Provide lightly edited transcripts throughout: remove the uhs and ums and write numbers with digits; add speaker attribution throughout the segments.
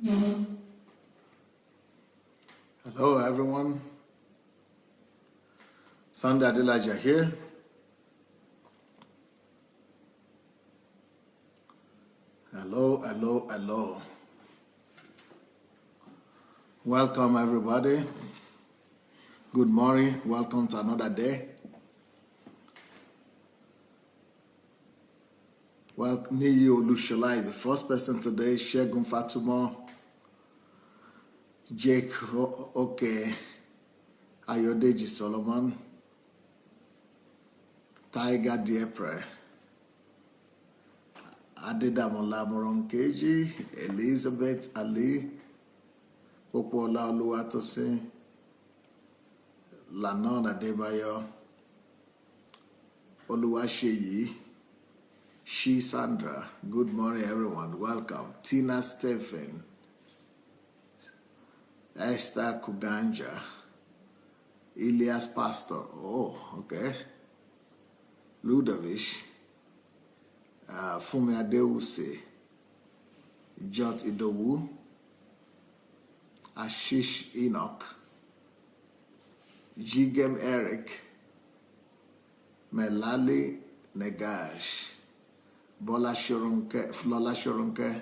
Speaker 1: Hello, everyone. Sandey Adelaja here. Hello. Welcome, everybody. Good morning. Welcome to another day. Well, Niyi Olushola is the first person today. Shegun Fatumo, Jake Oke, Ayodeji Solomon, Tiger Diepre, Adedamola Moronkeji, Elizabeth Ali, Popola Oluwatosin, Lanon Adebayo, Oluwaseyi, She Sandra. Good morning, everyone. Welcome. Tina Stephen, Esther Kuganja, Elias Pastor. Oh, okay. Ludovic, Fumi Adewuse, Jot Idowu, Ashish Enoch, Jigem Eric, Melali Negash, Bola Shorunke, Flola Shorunke,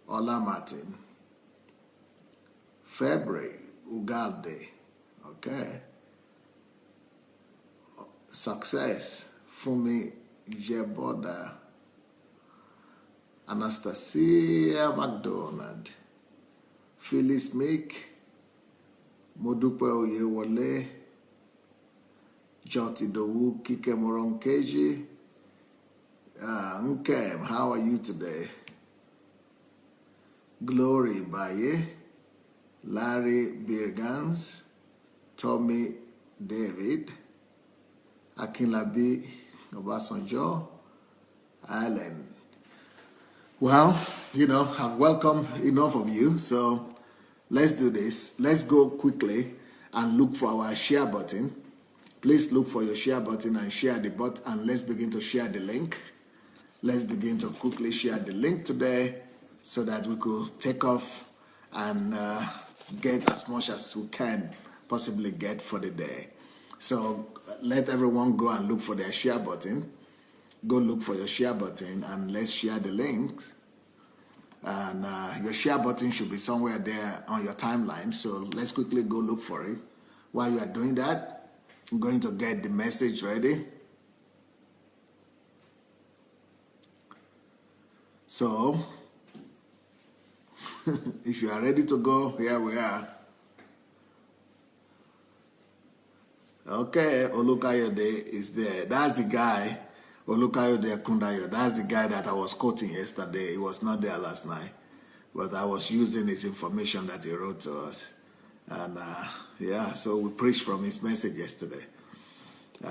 Speaker 1: Ola Martin, February Ugalde, okay. Success, Fumi Jeboda, Anastasia McDonald, Phyllis Meek, Modupe Oyewole, Joti Dowu, Kike Moronkeji, Nkem, how are you today? Glory Baye, Larry Birgans, Tommy David, Akinlabi Obasanjo, Island. Well, I've welcomed enough of you, so let's do this. Let's go quickly and look for our share button. Please look for your share button and share the button, and let's begin to share the link. Let's begin to quickly share the link today so that we could take off and get as much as we can possibly get for the day. So let everyone go and look for their share button. Go look for your share button and let's share the link. And your share button should be somewhere there on your timeline. So let's quickly go look for it. While you are doing that, I'm going to get the message ready. So, if you are ready to go, here we are. Okay, Olukayode is there. That's the guy, Olukayode Kundayo. That's the guy that I was quoting yesterday. He was not there last night, but I was using his information that he wrote to us. And so we preached from his message yesterday.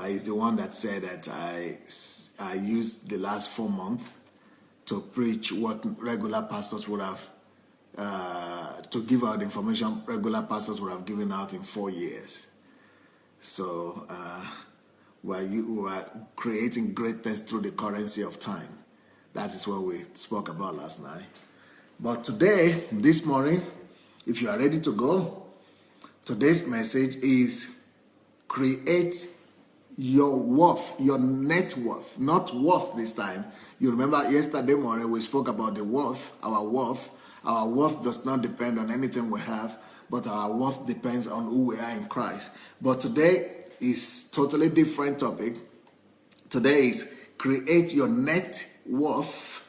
Speaker 1: He's the one that said that I used the last 4 months to preach what regular pastors would have, to give out information regular pastors would have given out in 4 years. So we are creating greatness through the currency of time. That is what we spoke about last night. But today, this morning, if you are ready to go, today's message is create your worth, your net worth, not worth this time. You remember yesterday morning we spoke about the worth, our worth. Our worth does not depend on anything we have, but our worth depends on who we are in Christ. But today is totally different topic. Today is create your net worth.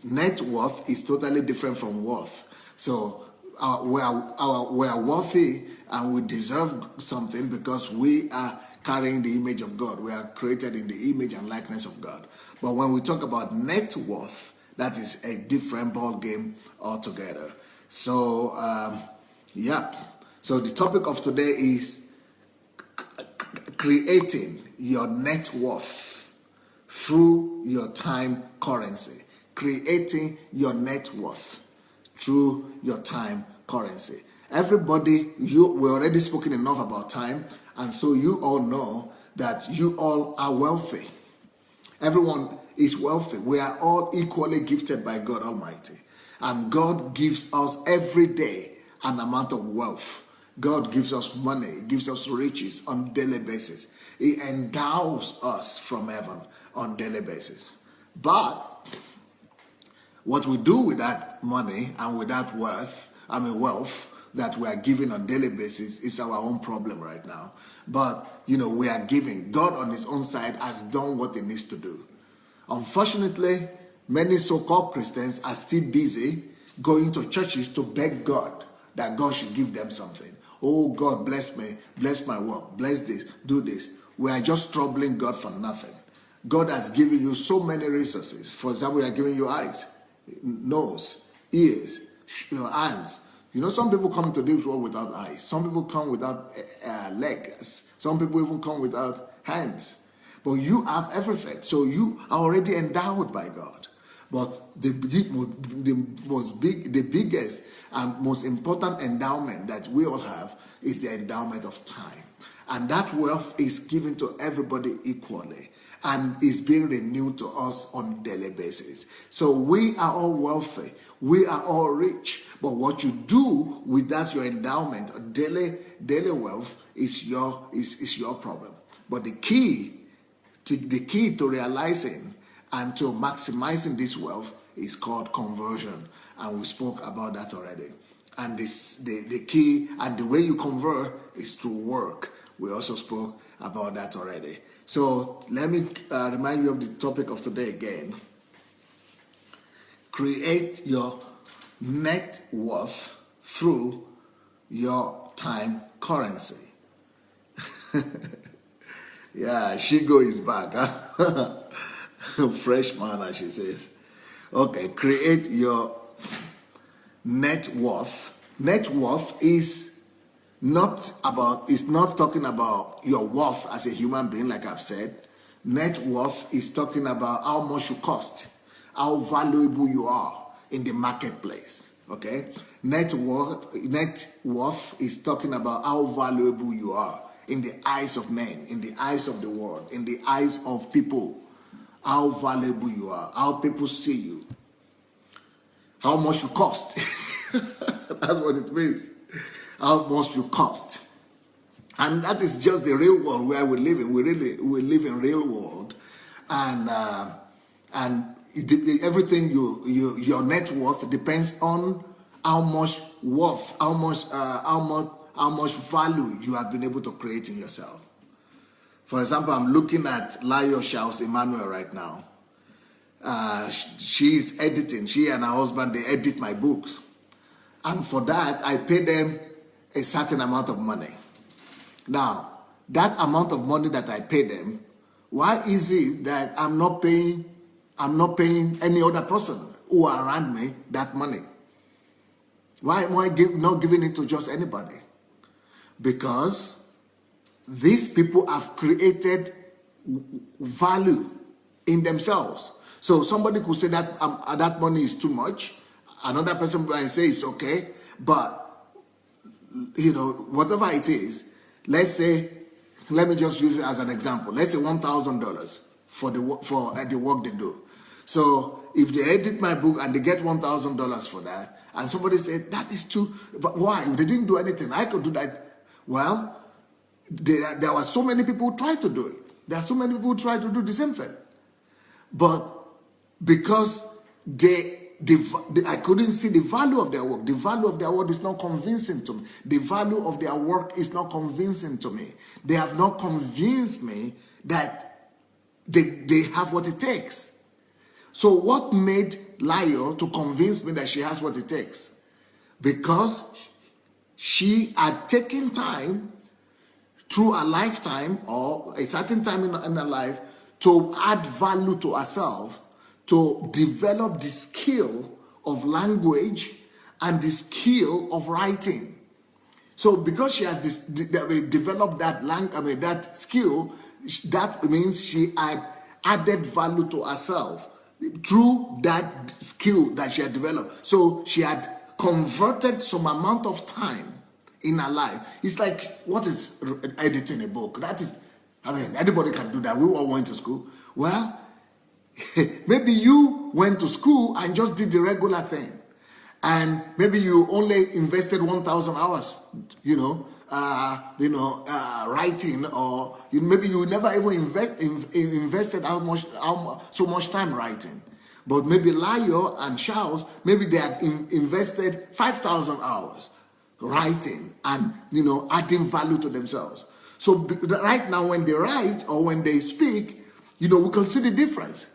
Speaker 1: Net worth is totally different from worth. So we are worthy and we deserve something because we are carrying the image of God. We are created in the image and likeness of God. But when we talk about net worth, that is a different ball game altogether. So, So the topic of today is creating your net worth through your time currency. Creating your net worth through your time currency. Everybody, we already spoken enough about time, and so you all know that you all are wealthy. Everyone is wealthy. We are all equally gifted by God Almighty. And God gives us every day an amount of wealth. God gives us money, gives us riches on a daily basis. He endows us from heaven on a daily basis. But what we do with that money and with that wealth that we are giving on a daily basis is our own problem right now. But, we are giving. God on his own side has done what he needs to do. Unfortunately, many so-called Christians are still busy going to churches to beg God that God should give them something. Oh, God, bless me, bless my work, bless this, do this. We are just troubling God for nothing. God has given you so many resources. For example, we are giving you eyes, nose, ears, your hands. Some people come to this world without eyes. Some people come without legs. Some people even come without hands. But you have everything. So you are already endowed by God. But the biggest and most important endowment that we all have is the endowment of time. And that wealth is given to everybody equally and is being renewed to us on a daily basis. So we are all wealthy. We are all rich. But what you do with that, your endowment, or daily wealth, is your problem. But the key to realizing and to maximizing this wealth is called conversion. And we spoke about that already. And the key and the way you convert is through work. We also spoke about that already. So let me remind you of the topic of today again. Create your net worth through your time currency. Yeah, Shigo is back. Huh? Freshman, as she says. Okay, create your net worth. Net worth is not talking about your worth as a human being, like I've said. Net worth is talking about how much you cost, how valuable you are in the marketplace. Okay? Net worth is talking about how valuable you are in the eyes of men, in the eyes of the world, in the eyes of people. How valuable you are, how people see you, how much you cost. That's what it means. How much you cost. And that is just the real world where we live in. We live in real world, and everything your net worth depends on how much worth, how much value you have been able to create in yourself. For example, I'm looking at Layo Charles Emmanuel right now. She's editing. She and her husband, they edit my books. And for that, I pay them a certain amount of money. Now, that amount of money that I pay them, why is it that I'm not paying any other person who are around me that money? Why am I not giving it to just anybody? Because these people have created value in themselves. So somebody could say that that money is too much. Another person might say it's okay. But, whatever it is, let's say, let me just use it as an example. Let's say $1,000 for the work they do. So if they edit my book and they get $1,000 for that, and somebody said, that is too, but why? If they didn't do anything, I could do that. Well, there were so many people who tried to do it. There are so many people who tried to do the same thing. But because I couldn't see the value of their work. The value of their work is not convincing to me. The value of their work is not convincing to me. They have not convinced me that they have what it takes. So what made Layo to convince me that she has what it takes? Because she had taken time through a lifetime or a certain time in her life to add value to herself, to develop the skill of language and the skill of writing. So because she has developed that skill, that means she had added value to herself through that skill that she had developed. So she had converted some amount of time in her life. It's like, what is editing a book? That is, anybody can do that. We all went to school. Well, maybe you went to school and just did the regular thing. and maybe you only invested 1,000 hours, writing, or maybe you never even invested so much time writing. But maybe Layo and Charles, maybe they had invested 5,000 hours writing and adding value to themselves. So right now, when they write or when they speak, we can see the difference.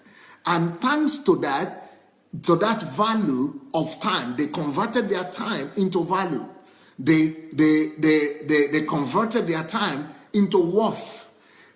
Speaker 1: And thanks to that value of time, they converted their time into value. They converted their time into worth.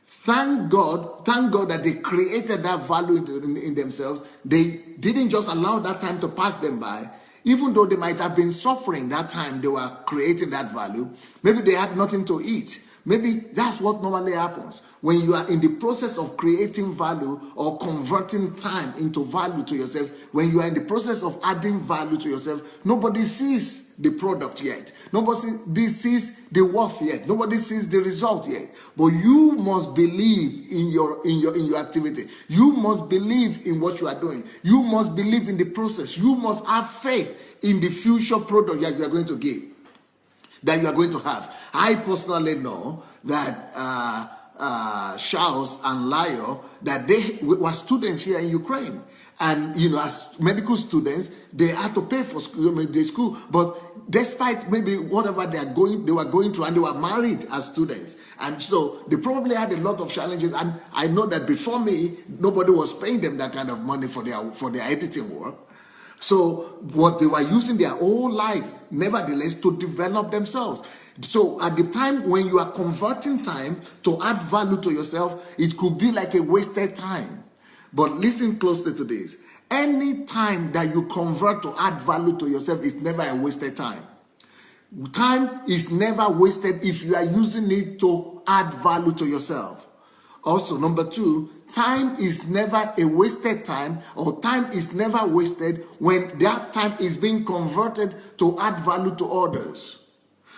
Speaker 1: Thank God that they created that value in themselves. They didn't just allow that time to pass them by. Even though they might have been suffering that time they were creating that value, maybe they had nothing to eat. Maybe that's what normally happens when you are in the process of creating value or converting time into value to yourself. When you are in the process of adding value to yourself, nobody sees the product yet. Nobody sees the worth yet. Nobody sees the result yet. But you must believe in your activity. You must believe in what you are doing. You must believe in the process. You must have faith in the future product that you are going to give, that you are going to have. I personally know that Charles and Layo, that they were students here in Ukraine. And, as medical students, they had to pay for school. But despite maybe whatever they were going through, and they were married as students. And so they probably had a lot of challenges. And I know that before me, nobody was paying them that kind of money for their editing work. So what they were using their whole life, nevertheless, to develop themselves. So at the time when you are converting time to add value to yourself, it could be like a wasted time. But listen closely to this. Any time that you convert to add value to yourself is never a wasted time. Time is never wasted if you are using it to add value to yourself. Also, number 2, time is never a wasted time, or time is never wasted when that time is being converted to add value to others.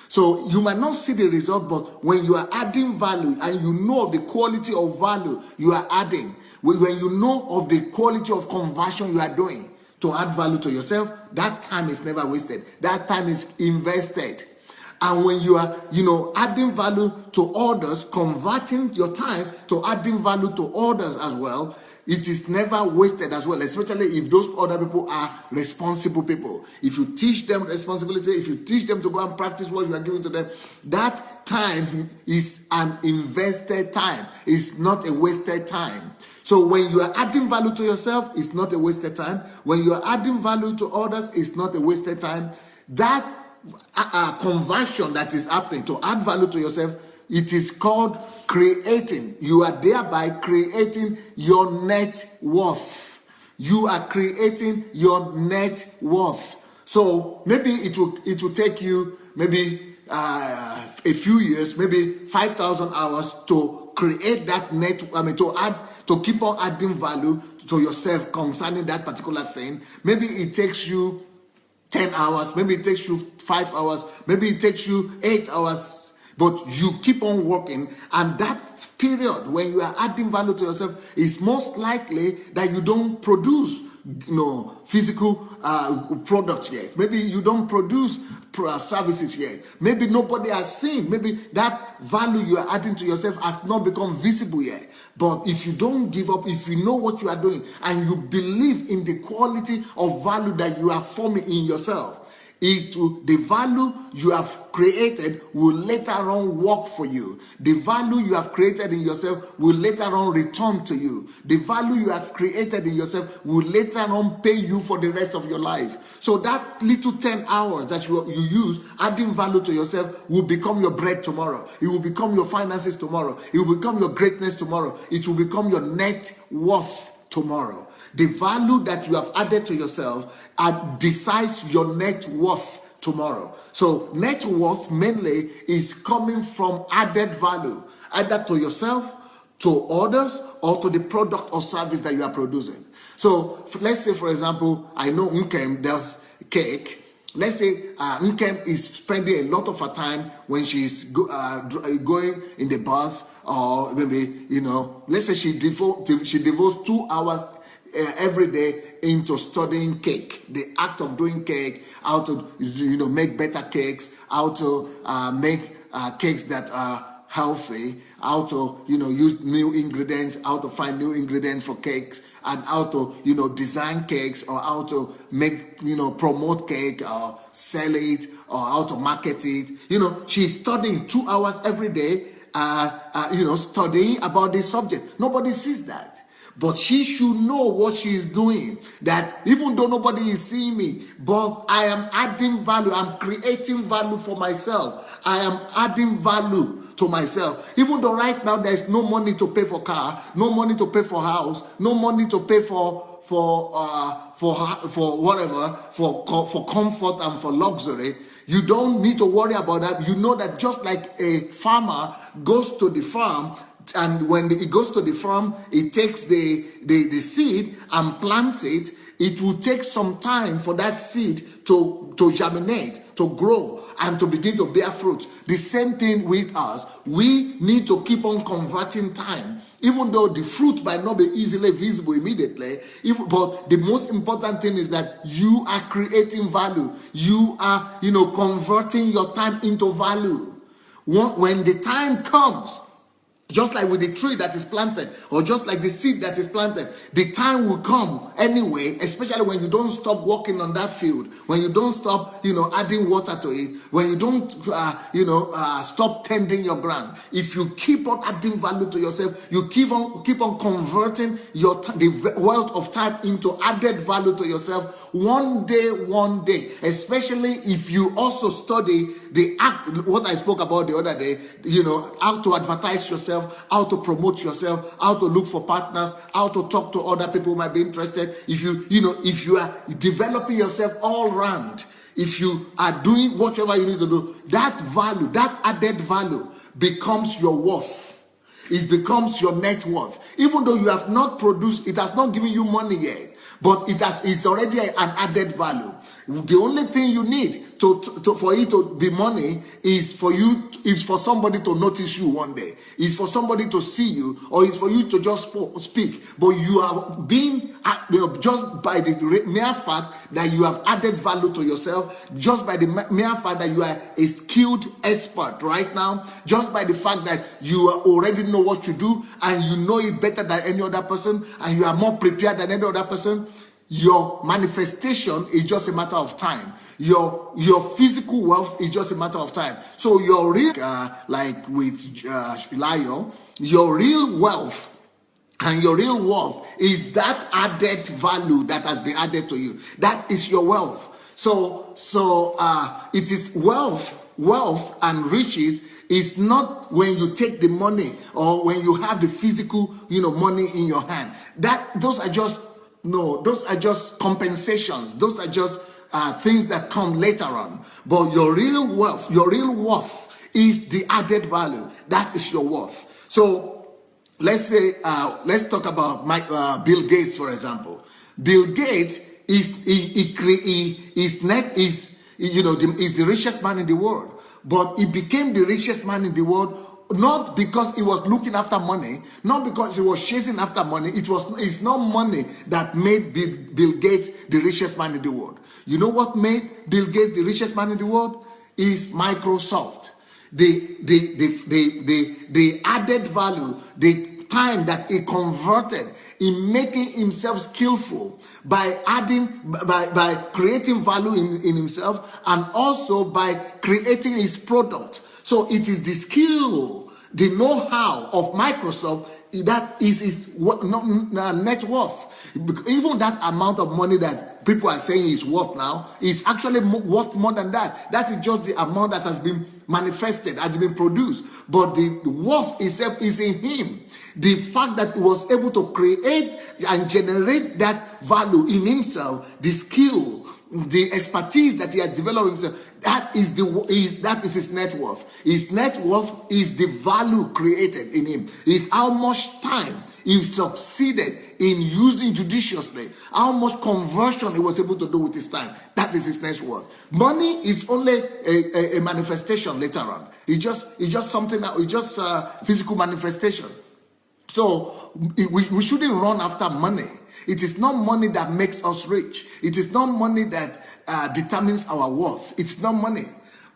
Speaker 1: So you might not see the result, but when you are adding value and you know of the quality of value you are adding, when you know of the quality of conversion you are doing to add value to yourself, that time is never wasted. That time is invested. And when you are, adding value to others, converting your time to adding value to others as well, it is never wasted as well, especially if those other people are responsible people. If you teach them responsibility, if you teach them to go and practice what you are giving to them, that time is an invested time. It's not a wasted time. So when you are adding value to yourself, it's not a wasted time. When you are adding value to others, it's not a wasted time. That conversion that is happening to add value to yourself, it is called creating. You are thereby creating your net worth. You are creating your net worth. So maybe it will take you maybe a few years, maybe 5,000 hours to create that to keep on adding value to yourself concerning that particular thing. Maybe it takes you 10 hours, maybe it takes you 5 hours, maybe it takes you 8 hours, but you keep on working, and that period when you are adding value to yourself is most likely that you don't produce physical products yet. Maybe you don't produce services yet. Maybe nobody has seen. Maybe that value you are adding to yourself has not become visible yet. But if you don't give up, if you know what you are doing and you believe in the quality of value that you are forming in yourself, the value you have created will later on work for you. The value you have created in yourself will later on return to you. The value you have created in yourself will later on pay you for the rest of your life. So that little 10 hours that you use adding value to yourself will become your bread tomorrow. It will become your finances tomorrow. It will become your greatness tomorrow. It will become your net worth tomorrow. The value that you have added to yourself decides your net worth tomorrow. So net worth mainly is coming from added value, either to yourself, to others, or to the product or service that you are producing. So let's say, for example, I know Nkem does cake. Let's say Nkem is spending a lot of her time when she's going in the bus, or maybe, let's say she devotes 2 hours every day into studying cake, the act of doing cake, how to make better cakes, how to make cakes that are healthy, how to use new ingredients, how to find new ingredients for cakes, and how to design cakes, or how to make promote cake or sell it, or how to market it. She's studying 2 hours every day, studying about this subject. Nobody sees that. But she should know what she is doing. That even though nobody is seeing me, but I am adding value. I'm creating value for myself. I am adding value to myself. Even though right now there is no money to pay for car, no money to pay for house, no money to pay for whatever, for comfort and for luxury. You don't need to worry about that. You know that just like a farmer goes to the farm, and when he goes to the farm, he takes the seed and plants it. It will take some time for that seed to germinate, to grow, and to begin to bear fruit. The same thing with us. We need to keep on converting time. Even though the fruit might not be easily visible immediately, but the most important thing is that you are creating value. You are, converting your time into value. When the time comes, just like with the tree that is planted, or just like the seed that is planted, the time will come anyway, especially when you don't stop working on that field, when you don't stop, adding water to it, when you don't, stop tending your ground. If you keep on adding value to yourself, you keep on converting the wealth of time into added value to yourself. One day, especially if you also study the act, what I spoke about the other day, how to advertise yourself, how to promote yourself, how to look for partners, how to talk to other people who might be interested. If you are developing yourself all round, if you are doing whatever you need to do, that value, that added value becomes your worth. It becomes your net worth. Even though you have not produced, it has not given you money yet, but it's already an added value. The only thing you need for it to be money is for somebody to notice you one day. Is for somebody to see you, or is for you to just speak. But you are being, just by the mere fact that you have added value to yourself, just by the mere fact that you are a skilled expert right now, just by the fact that you already know what you do, and you know it better than any other person, and you are more prepared than any other person. Your manifestation is just a matter of time. Your physical wealth is just a matter of time. So your real, like with Lion, your real wealth and your real worth is that added value that has been added to you. That is your wealth. So it is wealth and riches is not when you take the money or when you have the physical, money in your hand. Those are just compensations. Those are just things that come later on. But your real worth is the added value. That is your worth. So let's talk about Bill Gates, for example. Bill Gates is the richest man in the world, but he became the richest man in the world not because he was looking after money, not because he was chasing after money. It's not money that made Bill Gates the richest man in the world. You know what made Bill Gates the richest man in the world? Is Microsoft. The added value, the time that he converted in making himself skillful by creating value in himself, and also by creating his product. So it is the skill, the know-how of Microsoft that is his net worth. Even that amount of money that people are saying is worth now is actually worth more than that. That is just the amount that has been manifested, has been produced. But the worth itself is in him. The fact that he was able to create and generate that value in himself, the skill, the expertise that he has developed himself, that is his net worth. His net worth is the value created in him. Is how much time he succeeded in using judiciously, how much conversion he was able to do with his time. That is his net worth. Money is only a manifestation later on. It's just something that it's just a physical manifestation. So we shouldn't run after money. It is not money that makes us rich. It is not money that determines our worth. It's not money.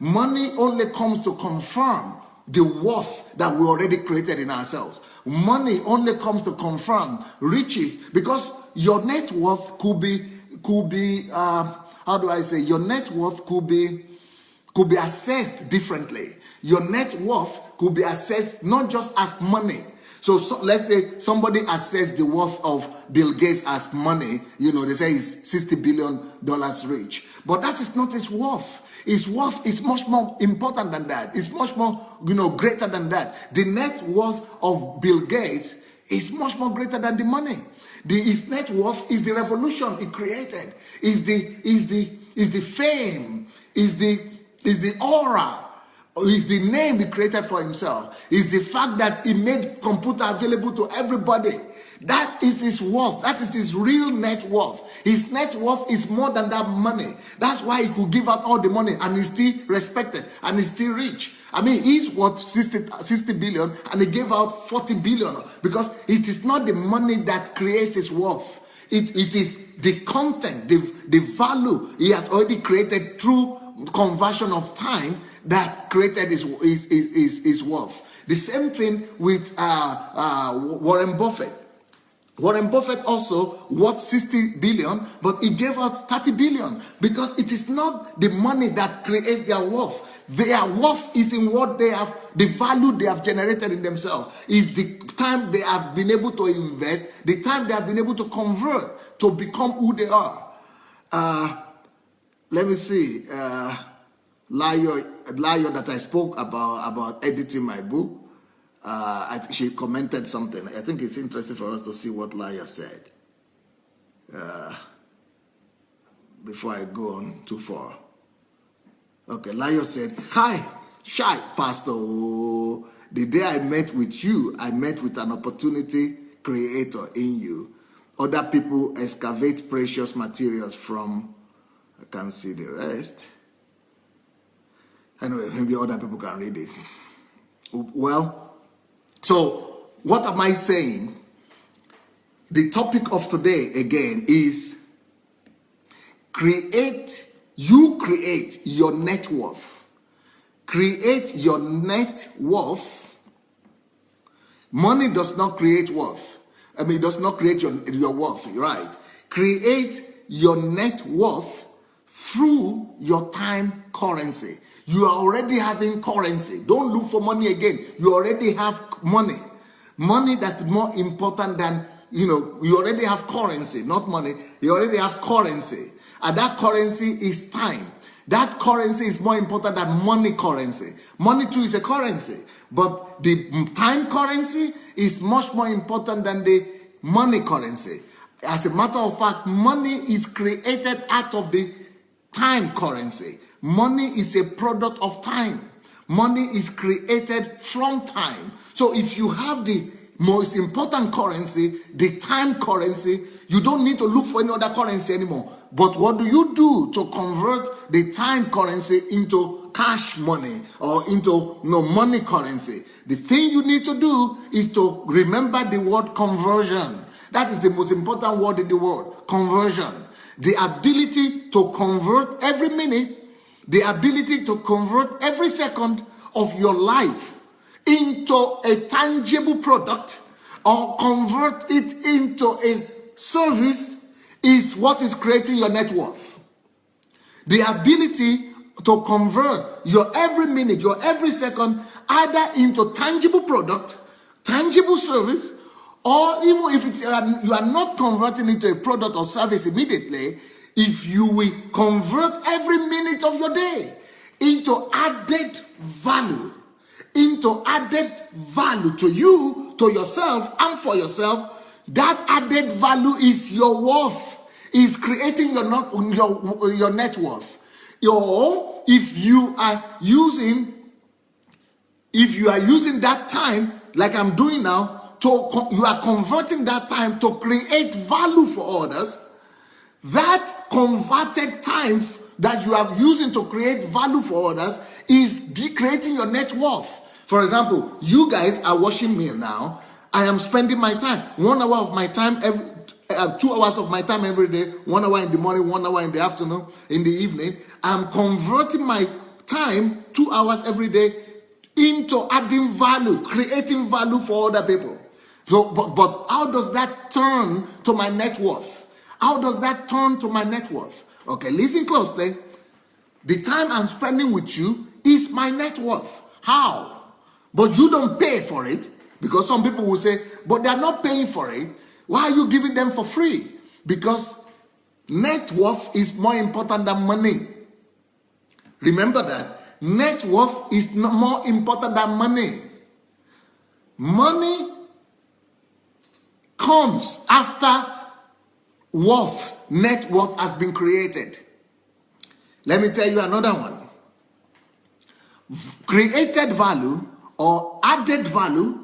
Speaker 1: Money only comes to confirm the worth that we already created in ourselves. Money only comes to confirm riches, because your net worth could be your net worth could be assessed differently. Your net worth could be assessed not just as money. So let's say somebody assessed the worth of Bill Gates as money. You know, they say he's $60 billion rich. But that is not his worth. His worth is much more important than that. It's much more, greater than that. The net worth of Bill Gates is much more greater than the money. His net worth is the revolution he created, is the fame, is the aura, is the name he created for himself, is the fact that he made computer available to everybody. That is his worth. That is his real net worth. His net worth is more than that money. That's why he could give out all the money and he's still respected and he's still rich. I mean, he's worth 60 billion and he gave out 40 billion, because it is not the money that creates his worth. It is the content, the value he has already created through conversion of time that created his worth. The same thing with Warren Buffett. Warren Buffett also worth 60 billion, but he gave out 30 billion, because it is not the money that creates their worth. Their worth is in what they have, the value they have generated in themselves. Is the time they have been able to invest, the time they have been able to convert to become who they are. Let me see. Layo that I spoke about editing my book. She commented something. I think it's interesting for us to see what Layo said before I go on too far. Okay, Layo said, "Hi, Shy Pastor. The day I met with you, I met with an opportunity creator in you. Other people excavate precious materials from." I can't see the rest. Anyway, maybe other people can read it. Well, so what am I saying? The topic of today again is create your net worth. Create your net worth. Money does not create worth. I mean, it does not create your worth, right? Create your net worth through your time currency. You are already having currency. Don't look for money again. You already have money. Money that is more important than, you already have currency, not money. You already have currency. And that currency is time. That currency is more important than money currency. Money too is a currency. But the time currency is much more important than the money currency. As a matter of fact, money is created out of the time currency. Money is a product of time. Money is created from time. So if you have the most important currency, the time currency, you don't need to look for any other currency anymore. But what do you do to convert the time currency into cash money or into money currency? The thing you need to do is to remember the word conversion. That is the most important word in the world, conversion. The ability to convert every minute, the ability to convert every second of your life into a tangible product or convert it into a service is what is creating your net worth. The ability to convert your every minute, your every second, either into tangible product, tangible service, or even if you are not converting it into a product or service immediately, if you will convert every minute of your day into added value to you, to yourself, and for yourself, that added value is your worth, is creating your net worth. If you are using that time like I'm doing now, you are converting that time to create value for others. That converted time that you are using to create value for others is creating your net worth. For example, you guys are watching me now. I am spending my time, 1 hour of my time 2 hours of my time every day, 1 hour in the morning, 1 hour in the afternoon, in the evening. I'm converting my time, 2 hours every day, into adding value, creating value for other people. So, but how does that turn to my net worth? How does that turn to my net worth? Okay, listen closely. The time I'm spending with you is my net worth. How? But you don't pay for it, because some people will say, but they're not paying for it. Why are you giving them for free? Because net worth is more important than money. Remember that. Net worth is more important than money. Money comes after worth, net worth has been created. Let me tell you another one. Created value or added value,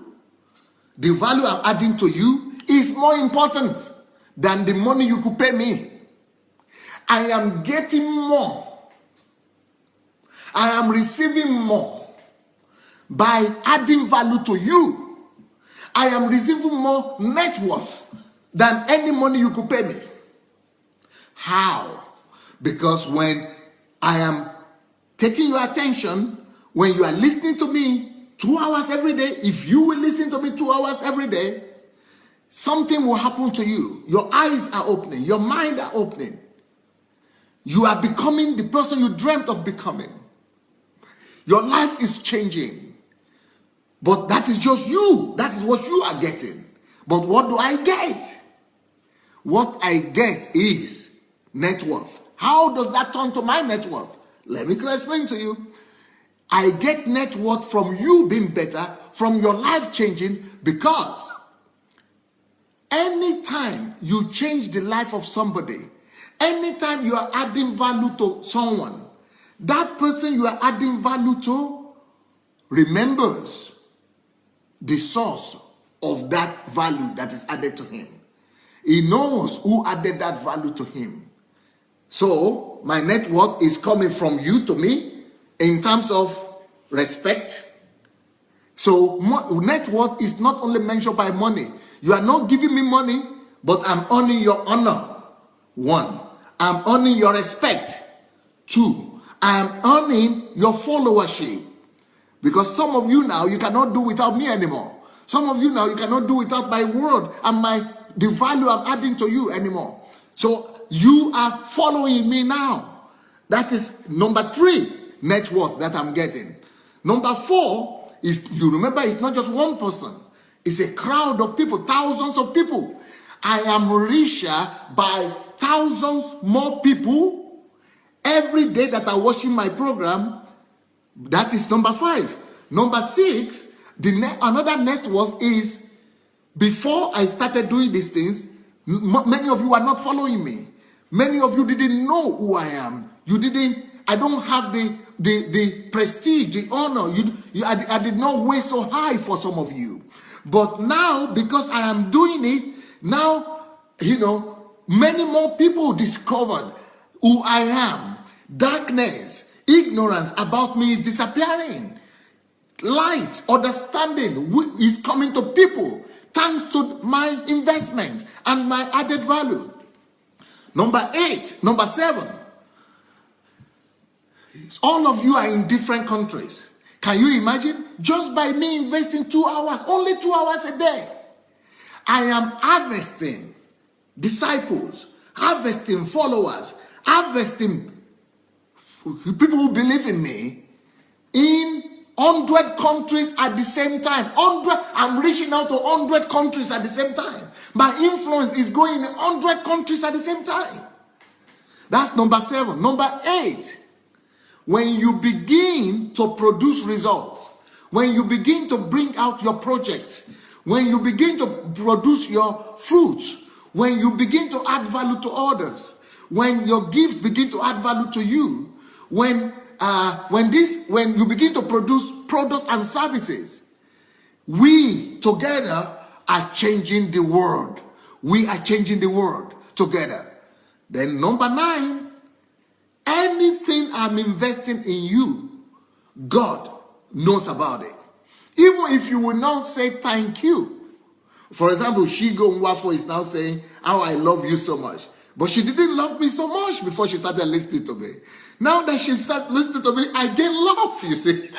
Speaker 1: the value I'm adding to you is more important than the money you could pay me. I am getting more. I am receiving more by adding value to you. I am receiving more net worth than any money you could pay me. How? Because when I am taking your attention, when you are listening to me 2 hours every day, if you will listen to me 2 hours every day, something will happen to you. Your eyes are opening. Your mind are opening. You are becoming the person you dreamt of becoming. Your life is changing. But that is just you. That is what you are getting. But what do I get? What I get is net worth. How does that turn to my net worth? Let me explain to you. I get net worth from you being better, from your life changing, because anytime you change the life of somebody, anytime you are adding value to someone, that person you are adding value to remembers the source of that value that is added to him. He knows who added that value to him. So my net worth is coming from you to me in terms of respect. So net worth is not only measured by money. You are not giving me money, but I'm earning your honor. 1. I'm earning your respect. 2. I'm earning your followership. Because some of you now, you cannot do without me anymore. Some of you now, you cannot do without my word and the value I'm adding to you anymore. So you are following me now. That is number 3 net worth that I'm getting. Number 4 is, you remember, it's not just one person. It's a crowd of people, thousands of people. I am richer by thousands more people every day that are watching my program. That is number 5. Number 6, another net worth is, before I started doing these things, many of you are not following me. Many of you didn't know who I am. I don't have the prestige, the honor. I did not weigh so high for some of you. But now, because I am doing it, now, many more people discovered who I am. Darkness, ignorance about me is disappearing. Light, understanding is coming to people thanks to my investment and my added value. Number 7. All of you are in different countries. Can you imagine? Just by me investing 2 hours, only 2 hours a day, I am harvesting disciples, harvesting followers, harvesting people who believe in me in 100 countries at the same time. I'm reaching out to 100 countries at the same time. My influence is going in 100 countries at the same time. That's number 7. Number 8. When you begin to produce results, when you begin to bring out your project, when you begin to produce your fruits, when you begin to add value to others, when your gifts begin to add value to you, when you begin to produce product and services, we together are changing the world. We are changing the world together. Then number 9, anything I'm investing in you, God knows about it. Even if you will not say thank you For example, Shigo Nwafo is now saying, how I love you so much. But she didn't love me so much before she started listening to me. Now that she started listening to me, I get love, you see.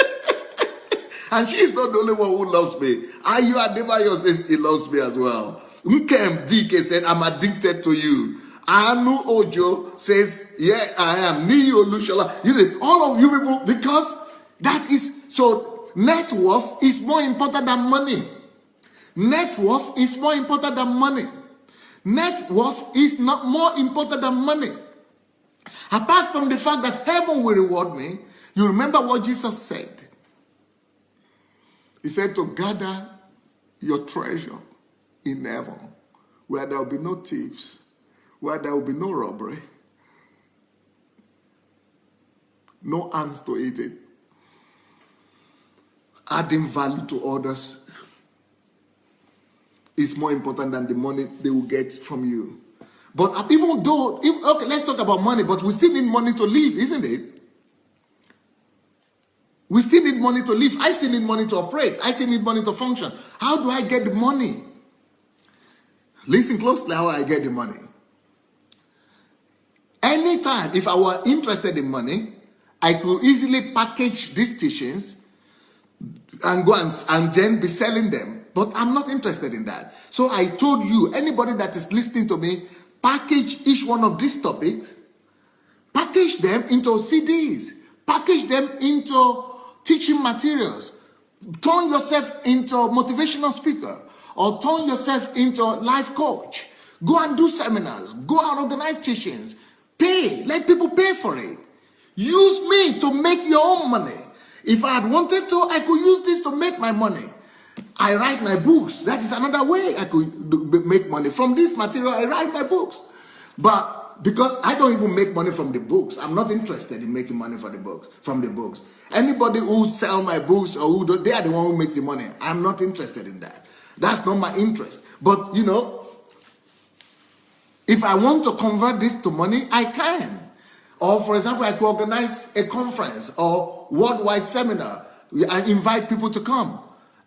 Speaker 1: And she's not the only one who loves me. Ayu Adebayo says he loves me as well. Nkem DK said, I'm addicted to you. Anu Ojo says, yeah, I am. Niyo Lushala. You know, all of you people, because that is, so net worth is more important than money. Net worth is more important than money. Net worth is not more important than money. Apart from the fact that heaven will reward me, you remember what Jesus said. He said to gather your treasure in heaven, where there will be no thieves, where there will be no robbery, no hands to eat it. Adding value to others is more important than the money they will get from you. But even though, okay, let's talk about money, but we still need money to live, isn't it? We still need money to live. I still need money to operate. I still need money to function. How do I get the money? Listen closely how I get the money. Anytime, if I were interested in money, I could easily package these teachings and go and then be selling them. But I'm not interested in that. So I told you, anybody that is listening to me, package each one of these topics, package them into CDs, package them into teaching materials, turn yourself into motivational speaker, or turn yourself into life coach. Go and do seminars, go and organize teachings, pay, let people pay for it. Use me to make your own money. If I had wanted to, I could use this to make my money. I write my books. That is another way I could make money. From this material, I write my books. But because I don't even make money from the books, I'm not interested in making money from the books. Anybody who sell my books or who do, they are the one who make the money. I'm not interested in that. That's not my interest. But, you know, if I want to convert this to money, I can. Or, for example, I could organize a conference or worldwide seminar and invite people to come.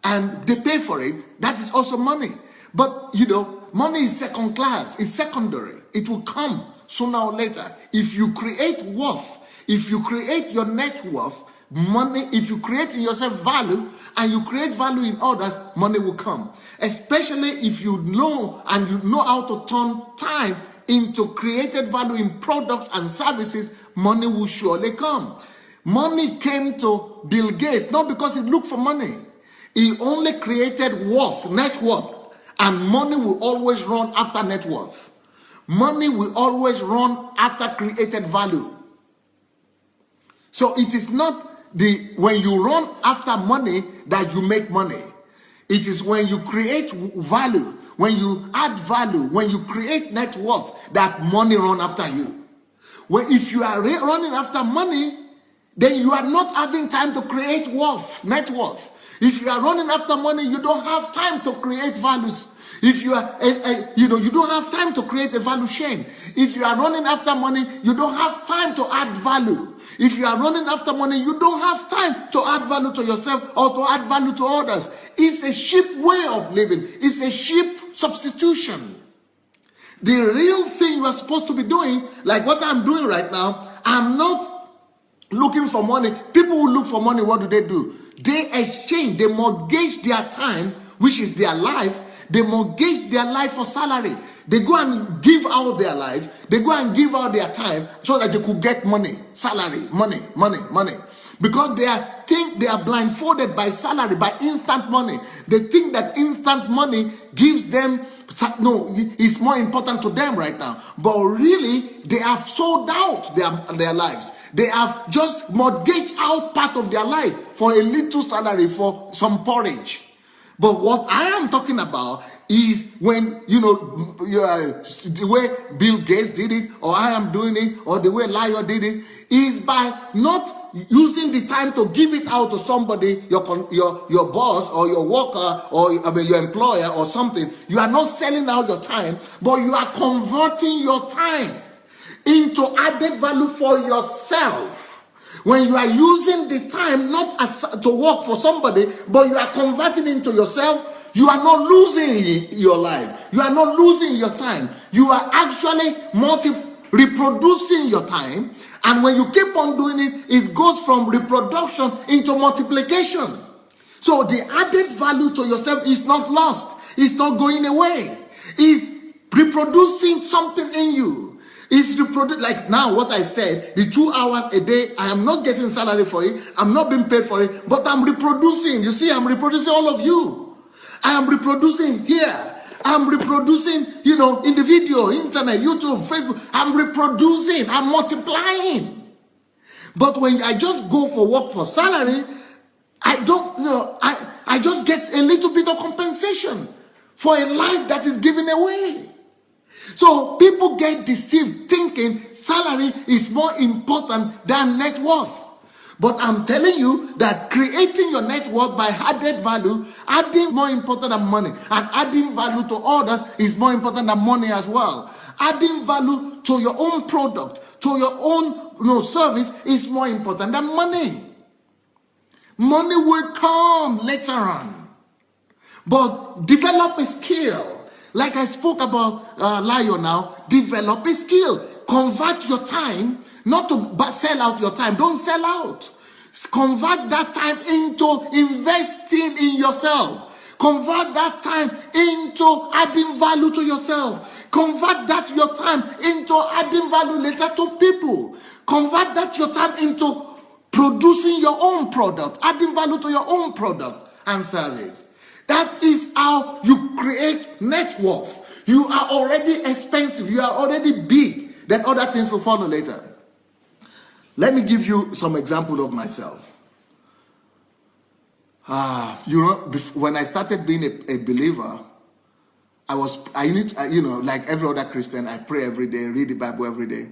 Speaker 1: And they pay for it. That is also money. But, you know, money is second class. It's secondary. It will come sooner or later. If you create worth, if you create your net worth, money, if you create in yourself value and you create value in others, money will come. Especially if you know and you know how to turn time into created value in products and services, money will surely come. Money came to Bill Gates not because he looked for money. He only created worth, net worth, and money will always run after net worth. Money will always run after created value. So it is not when you run after money that you make money. It is when you create value, when you add value, when you create net worth, that money run after you. Well, if you are running after money, then you are not having time to create worth, net worth. If you are running after money, you don't have time to create values. If you are, you don't have time to create a value chain. If you are running after money, you don't have time to add value. If you are running after money, you don't have time to add value to yourself or to add value to others. It's a cheap way of living. It's a cheap substitution. The real thing you are supposed to be doing, like what I'm doing right now, I'm not looking for money. People who look for money, what do? They exchange, they mortgage their time, which is their life. They mortgage their life for salary. They go and give out their life. They go and give out their time so that they could get money, salary, money. Because they think they are blindfolded by salary, by instant money. They think that instant money gives them, no, it's more important to them right now. But really, they have sold out their lives. They have just mortgaged out part of their life for a little salary, for some porridge. But what I am talking about is when, the way Bill Gates did it, or I am doing it, or the way Lyle did it, is by not using the time to give it out to somebody, your boss or your worker or your employer or something. You are not selling out your time, but you are converting your time into added value for yourself. When you are using the time not as to work for somebody, but you are converting into yourself, You are not losing your life. You are not losing your time. You are actually reproducing your time. And when you keep on doing it, it goes from reproduction into multiplication. So the added value to yourself is not lost. It's not going away. It's reproducing something in you. It's like now what I said, the 2 hours a day, I am not getting salary for it. I'm not being paid for it, but I'm reproducing. You see, I'm reproducing all of you. I am reproducing here. I'm reproducing, in the video, internet, YouTube, Facebook. I'm reproducing. I'm multiplying. But when I just go for work for salary, I don't, I just get a little bit of compensation for a life that is given away. So people get deceived thinking salary is more important than net worth. But I'm telling you that creating your net worth by added value, adding more important than money, and adding value to others is more important than money as well. Adding value to your own product, to your own service is more important than money. Money will come later on. But develop a skill. Like I spoke about Lion now, develop a skill. Convert your time, not to sell out your time. Don't sell out. Convert that time into investing in yourself. Convert that time into adding value to yourself. Convert that your time into adding value later to people. Convert that your time into producing your own product, adding value to your own product and service. That is how you create net worth. You are already expensive. You are already big. Then other things will follow later. Let me give you some example of myself. When I started being a believer, like every other Christian, I pray every day, read the Bible every day.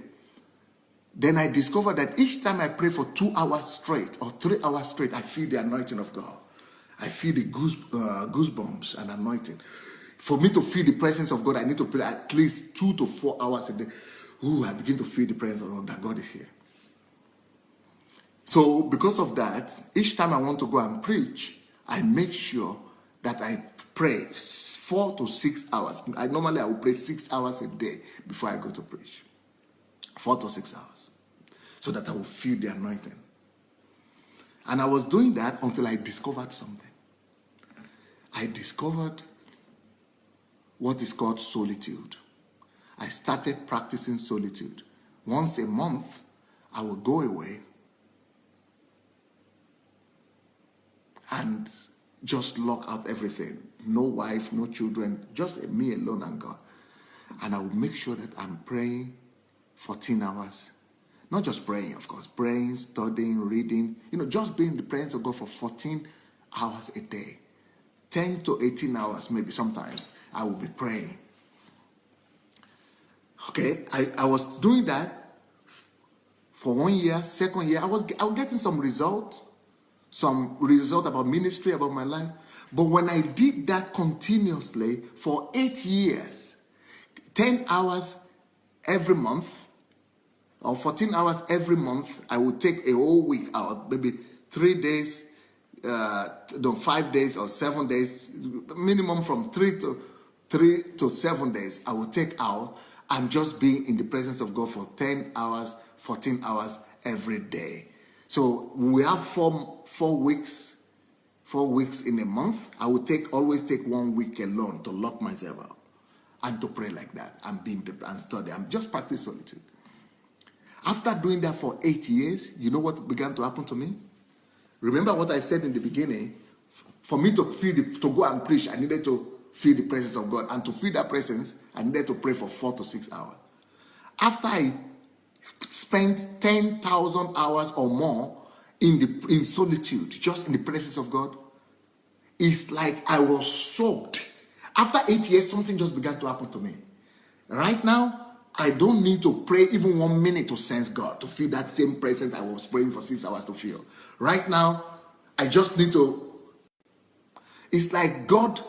Speaker 1: Then I discovered that each time I pray for 2 hours straight or 3 hours straight, I feel the anointing of God. I feel the goosebumps and anointing. For me to feel the presence of God, I need to pray at least 2 to 4 hours a day. I begin to feel the presence of God, that God is here. So because of that, each time I want to go and preach, I make sure that I pray 4 to 6 hours. I will pray 6 hours a day before I go to preach. 4 to 6 hours. So that I will feel the anointing. And I was doing that until I discovered something. I discovered what is called solitude. I started practicing solitude. Once a month, I would go away and just lock out everything. No wife, no children, just me alone and God. And I would make sure that I'm praying 14 hours. Not just praying, of course. Praying, studying, reading. Just being in the presence of God for 14 hours a day. 10 to 18 hours maybe sometimes. I will be praying. Okay, I was doing that for 1 year, second year. I was getting some result about ministry, about my life. But when I did that continuously for 8 years, 10 hours every month, or 14 hours every month, I would take a whole week out, maybe 3 days, 5 days or 7 days, minimum from 3 to 7 days, I would take out and just be in the presence of God for 10 hours, 14 hours every day. So we have four weeks in a month. I would always take 1 week alone to lock myself out and to pray like that and study. I'm just practice solitude. After doing that for 8 years, you know what began to happen to me? Remember what I said in the beginning? For me to go and preach, I needed to feel the presence of God. And to feel that presence, I needed to pray for 4 to 6 hours. After I spent 10,000 hours or more in solitude, just in the presence of God, it's like I was soaked. After 8 years, something just began to happen to me. Right now, I don't need to pray even 1 minute to sense God, to feel that same presence I was praying for 6 hours to feel. Right now, I just need to. It's like God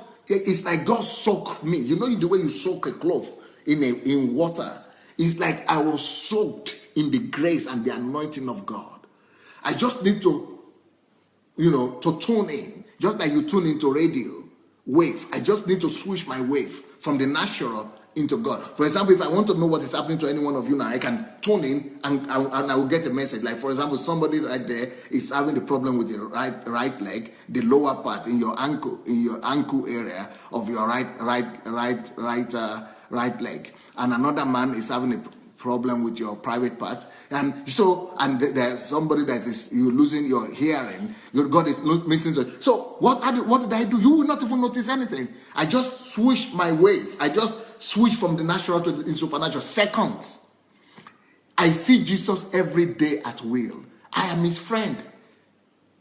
Speaker 1: soaked me. You know the way you soak a cloth in water. It's like I was soaked in the grace and the anointing of God. I just need to, to tune in. Just like you tune into radio. wave. I just need to switch my wave from the natural into God. For example, if I want to know what is happening to any one of you now, I can tune in and I will get a message. Like, for example, somebody right there is having the problem with the right leg, the lower part in your ankle area of your right leg, and another man is having a problem with your private part, and there's somebody that is you losing your hearing, your God is missing. So what did I do? You will not even notice anything. I just switched my wave. I just switched from the natural to the supernatural. Seconds. I see Jesus every day at will. I am his friend.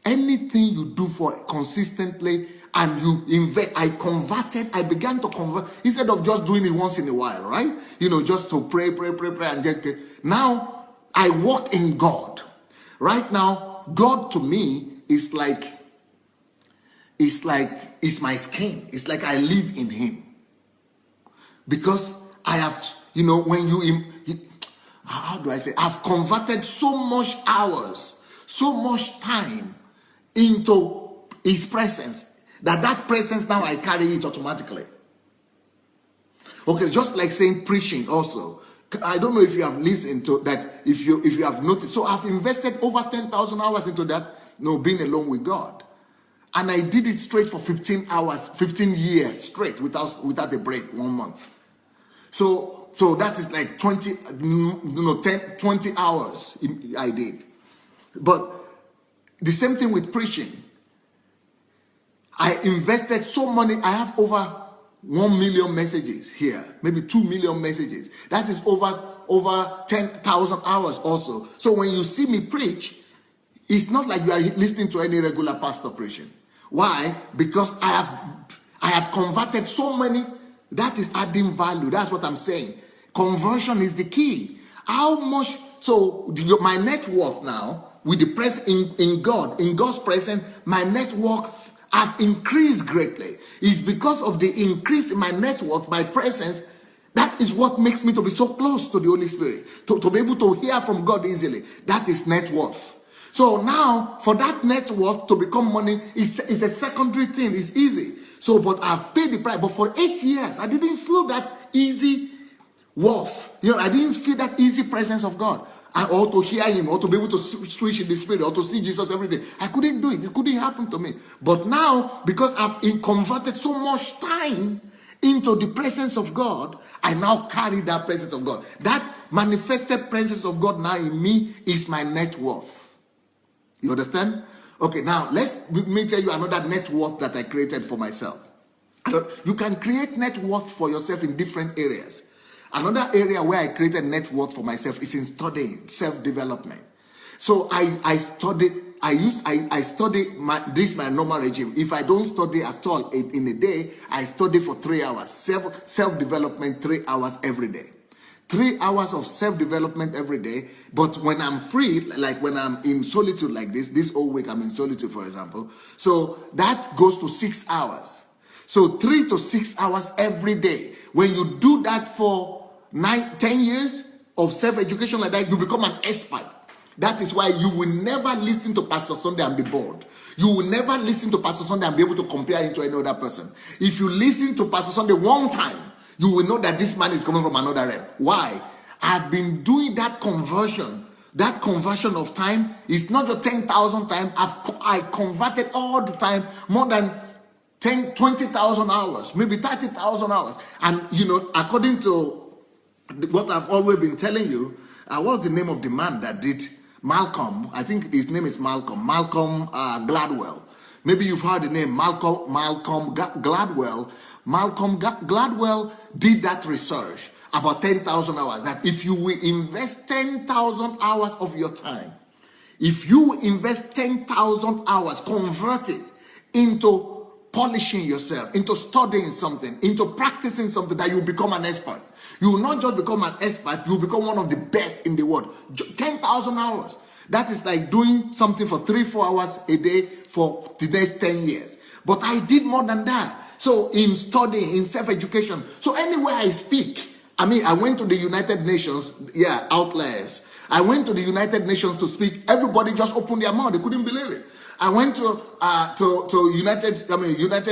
Speaker 1: Anything you do for consistently and you invest, I began to convert instead of just doing it once in a while, right? Just to pray and get. Now I walk in God. Right now, God to me is like it's my skin. It's like I live in him. Because I have, how do I say? I've converted so much hours, so much time into his presence that presence now I carry it automatically. Okay, just like saying preaching also. I don't know if you have listened to that, if you have noticed. So I've invested over 10,000 hours into that, being alone with God. And I did it straight for 15 years straight without a break, 1 month. So that is like 20 hours I did. But the same thing with preaching. I invested so many. I have over 1 million messages here, maybe 2 million messages. That is over 10,000 hours also. So when you see me preach, it's not like you are listening to any regular pastor preaching. Why? Because I had converted so many. That is adding value. That's what I'm saying. Conversion is the key. How much? So my net worth now, with the presence in God, in God's presence, my net worth has increased greatly. It's because of the increase in my net worth, my presence. That is what makes me to be so close to the Holy Spirit, to be able to hear from God easily. That is net worth. So now, for that net worth to become money, it's a secondary thing. It's easy. So, but I've paid the price. But for 8 years, I didn't feel that easy worth. I didn't feel that easy presence of God. Or to hear him, or to be able to switch in the spirit, or to see Jesus every day. I couldn't do it. It couldn't happen to me. But now, because I've converted so much time into the presence of God, I now carry that presence of God. That manifested presence of God now in me is my net worth. You understand? Okay, now let me tell you another net worth that I created for myself. You can create net worth for yourself in different areas. Another area where I created net worth for myself is in studying, self-development. So I study my normal regime. If I don't study at all in a day, I study for 3 hours. Self-development, 3 hours every day. 3 hours of self-development every day. But when I'm free, like when I'm in solitude like this whole week I'm in solitude, for example. So that goes to 6 hours. So 3 to 6 hours every day. When you do that for 10 years of self-education like that, you become an expert. That is why you will never listen to Pastor Sandey and be bored. You will never listen to Pastor Sandey and be able to compare him to any other person. If you listen to Pastor Sandey one time, you will know that this man is coming from another realm. Why? I've been doing that conversion. That conversion of time is not just 10,000 times. I converted all the time, more than 20,000 hours, maybe 30,000 hours. And, according to what I've always been telling you, what's the name of the man that did Malcolm? I think his name is Malcolm Gladwell. Maybe you've heard the name Malcolm Gladwell. Malcolm Gladwell did that research about 10,000 hours. That if you will invest 10,000 hours of your time, if you invest 10,000 hours, convert it into polishing yourself, into studying something, into practicing something, that you become an expert. You will not just become an expert, you will become one of the best in the world. 10,000 hours. That is like doing something for 3-4 hours a day for the next 10 years. But I did more than that. So in studying, in self-education. So anywhere I speak, I went to the United Nations, Outliers. I went to the United Nations to speak. Everybody just opened their mouth. They couldn't believe it. I went to United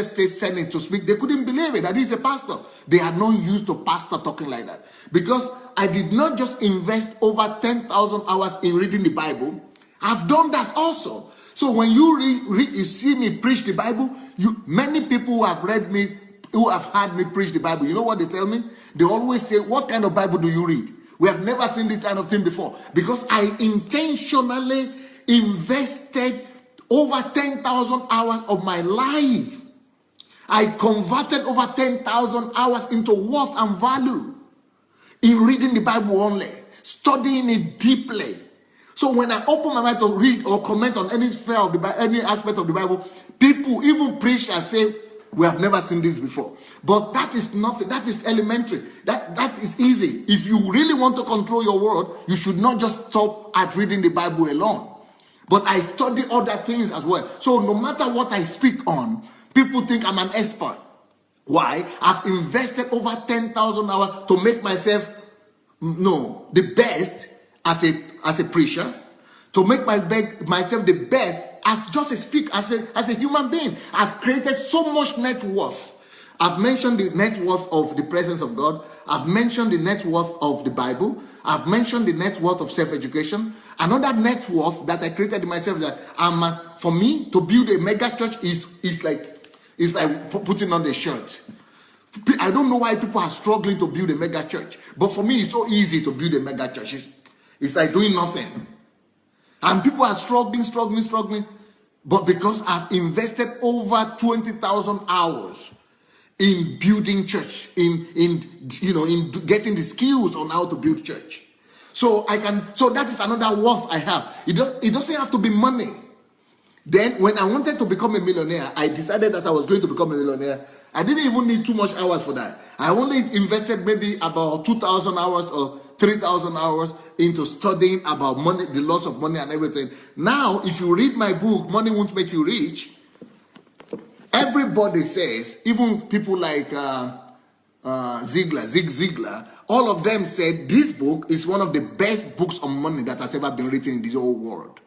Speaker 1: States Senate to speak. They couldn't believe it that he's a pastor. They are not used to pastor talking like that. Because I did not just invest over 10,000 hours in reading the Bible. I've done that also. So when you see me preach the Bible, many people who have read me, who have heard me preach the Bible, you know what they tell me? They always say, what kind of Bible do you read? We have never seen this kind of thing before. Because I intentionally invested over 10,000 hours of my life. I converted over 10,000 hours into worth and value in reading the Bible only, studying it deeply. So when I open my mouth to read or comment on any sphere of the Bible, any aspect of the Bible, people, even preachers, say, we have never seen this before. But that is nothing. That is elementary. That is easy. If you really want to control your world, you should not just stop at reading the Bible alone. But I study other things as well. So no matter what I speak on, people think I'm an expert. Why? I've invested over 10,000 hours to make myself the best as a preacher, to make myself the best as just a speaker, as a human being. I've created so much net worth. I've mentioned the net worth of the presence of God. I've mentioned the net worth of the Bible. I've mentioned the net worth of self-education. Another net worth that I created in myself is that for me to build a mega church is like putting on the shirt. I don't know why people are struggling to build a mega church, but for me it's so easy to build a mega church. It's like doing nothing. And people are struggling. But because I've invested over 20,000 hours in building church, in getting the skills on how to build church. So that is another worth I have. It doesn't have to be money. Then when I wanted to become a millionaire, I decided that I was going to become a millionaire. I didn't even need too much hours for that. I only invested maybe about 2,000 hours or 3,000 hours into studying about money, the loss of money and everything. Now, if you read my book, Money Won't Make You Rich, everybody says, even people like Zig Ziglar, all of them said this book is one of the best books on money that has ever been written in this whole world.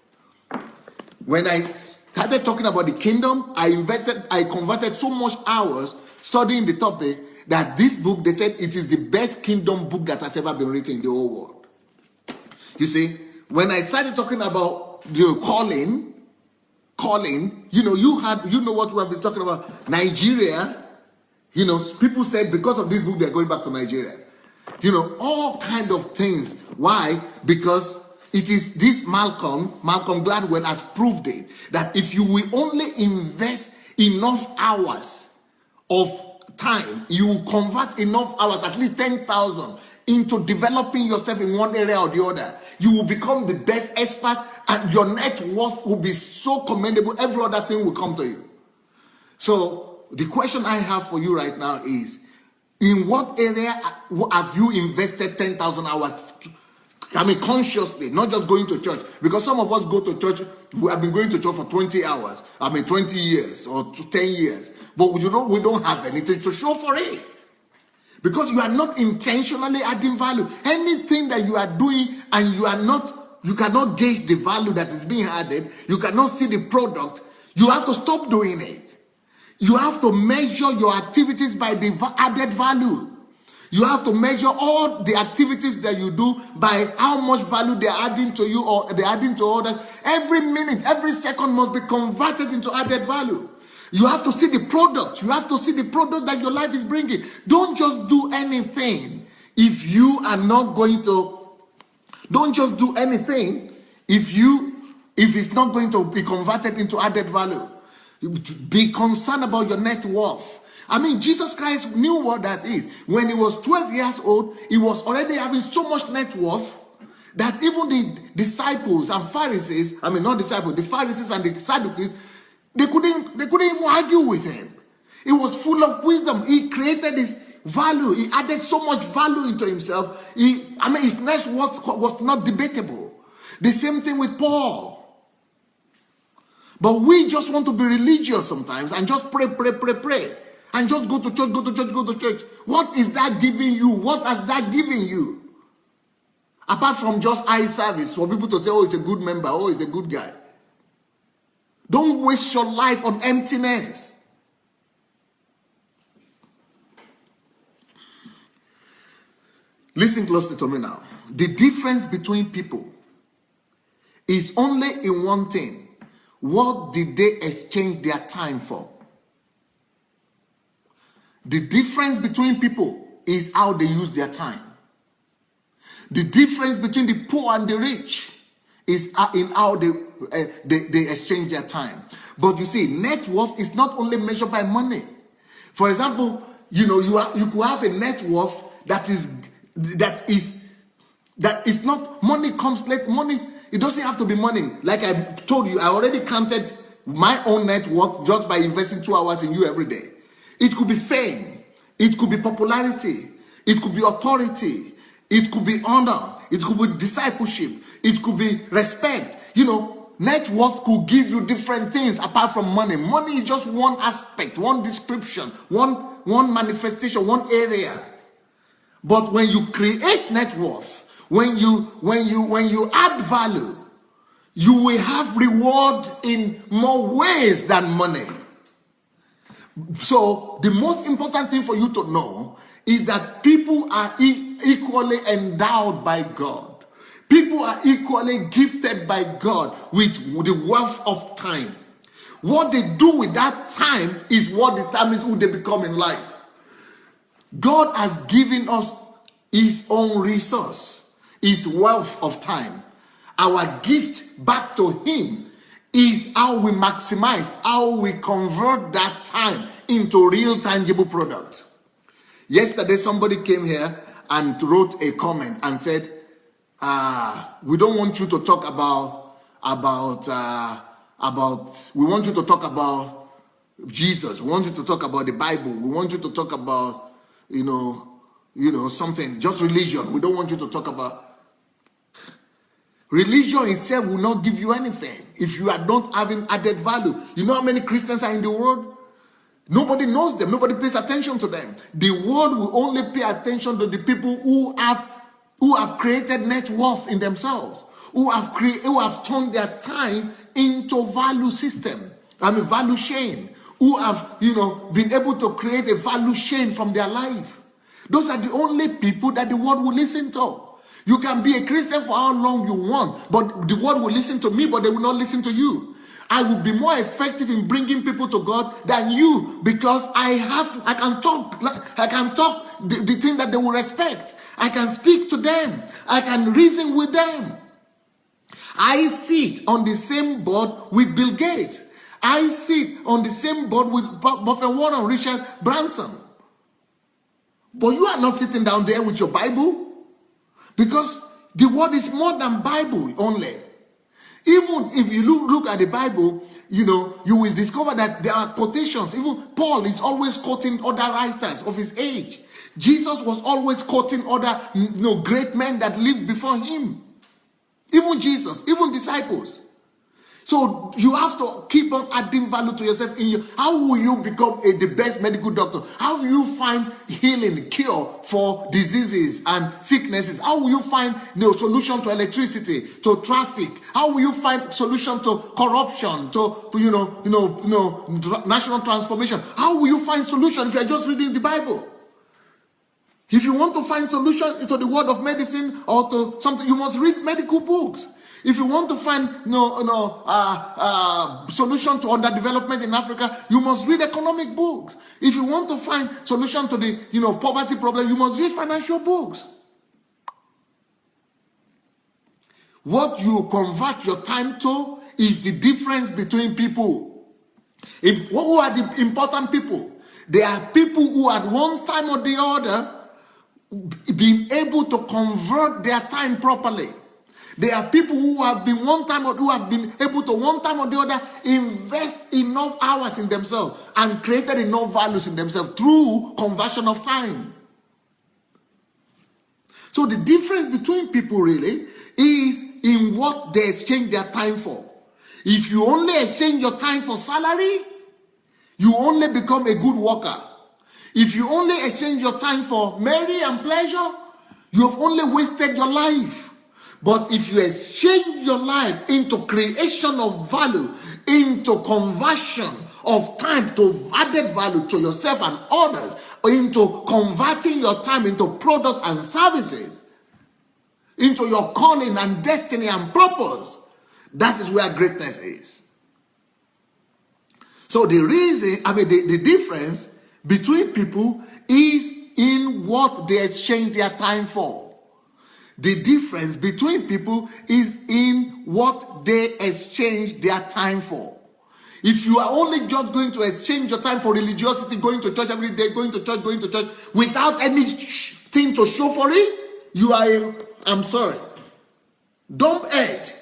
Speaker 1: When I started talking about the kingdom, I converted so much hours studying the topic that this book, they said it is the best kingdom book that has ever been written in the whole world. You see, when I started talking about the calling, you know what we have been talking about, Nigeria, people said because of this book, they're going back to Nigeria. All kind of things. Why? Because it is this Malcolm Gladwell has proved it, that if you will only invest enough hours of time, you will convert enough hours, at least 10,000, into developing yourself in one area or the other. You will become the best expert and your net worth will be so commendable. Every other thing will come to you. So the question I have for you right now is, in what area have you invested 10,000 hours consciously, not just going to church? Because some of us go to church, we have been going to church for 20 hours, 20 years or 10 years. But we don't have anything to show for it. Because you are not intentionally adding value. Anything that you are doing and you cannot gauge the value that is being added, you cannot see the product, you have to stop doing it. You have to measure your activities by the added value. You have to measure all the activities that you do by how much value they are adding to you or they are adding to others. Every minute, every second must be converted into added value. You have to see the product. You have to see the product that your life is bringing. Don't just do anything if you are not going to. Don't just do anything if it's not going to be converted into added value. Be concerned about your net worth. Jesus Christ knew what that is. When he was 12 years old, he was already having so much net worth that even the disciples and Pharisees, the Pharisees and the Sadducees, they couldn't even argue with him. He was full of wisdom. He created this value. He added so much value into himself. His net worth was not debatable. The same thing with Paul. But we just want to be religious sometimes and just pray. And just go to church. What is that giving you? What has that given you? Apart from just eye service, for people to say, oh, he's a good member, oh, he's a good guy. Don't waste your life on emptiness. Listen closely to me now. The difference between people is only in one thing. What did they exchange their time for? The difference between people is how they use their time. The difference between the poor and the rich is in how they exchange their time. But you see, net worth is not only measured by money. For example, you could have a net worth that is not, money comes late. Money, it doesn't have to be money. Like I told you, I already counted my own net worth just by investing 2 hours in you every day. It could be fame, it could be popularity, it could be authority, it could be honor, it could be discipleship, it could be respect. Net worth could give you different things apart from money. Money is just one aspect, one description, one manifestation, one area. But when you create net worth, when you add value, you will have reward in more ways than money. So the most important thing for you to know is that people are equally endowed by God. People are equally gifted by God with the wealth of time. What they do with that time is what determines who they become in life. God has given us his own resource, his wealth of time. Our gift back to him is how we maximize, how we convert that time into real tangible product. Yesterday, somebody came here and wrote a comment and said, we don't want you to talk we want you to talk about Jesus. We want you to talk about the Bible. We want you to talk about, something, just religion. We don't want you to talk about. Religion itself will not give you anything if you are not having added value. You know how many Christians are in the world? Nobody knows them. Nobody pays attention to them. The world will only pay attention to the people who have created net worth in themselves, who have turned their time into value system, value chain, who have been able to create a value chain from their life. Those are the only people that the world will listen to. You can be a Christian for how long you want, but the world will listen to me, but they will not listen to you. I will be more effective in bringing people to God than you, because I can talk the thing that they will respect. I can speak to them. I can reason with them. I sit on the same board with Bill Gates. I sit on the same board with Buffett, Warren, Richard Branson. But you are not sitting down there with your Bible, because the word is more than Bible only. Even if you look at the Bible, you will discover that there are quotations. Even Paul is always quoting other writers of his age. Jesus was always quoting other great men that lived before him. Even Jesus, even disciples. So you have to keep on adding value to yourself. How will you become the best medical doctor? How will you find healing, cure for diseases and sicknesses? How will you find solution to electricity, to traffic? How will you find solution to corruption, to national transformation? How will you find solution if you are just reading the Bible? If you want to find solution to the world of medicine or to something, you must read medical books. If you want to find solution to underdevelopment in Africa, you must read economic books. If you want to find solution to the poverty problem, you must read financial books. What you convert your time to is the difference between people. Who are the important people? They are people who at one time or the other been able to convert their time properly. There are people who have been able to one time or the other invest enough hours in themselves and created enough values in themselves through conversion of time. So the difference between people really is in what they exchange their time for. If you only exchange your time for salary, you only become a good worker. If you only exchange your time for merry and pleasure, you have only wasted your life. But if you exchange your life into creation of value, into conversion of time to added value to yourself and others, or into converting your time into product and services, into your calling and destiny and purpose, that is where greatness is. So the reason, the difference between people is in what they exchange their time for. The difference between people is in what they exchange their time for. If you are only just going to exchange your time for religiosity, going to church every day, going to church, without anything to show for it, you are I'm sorry, dumbhead.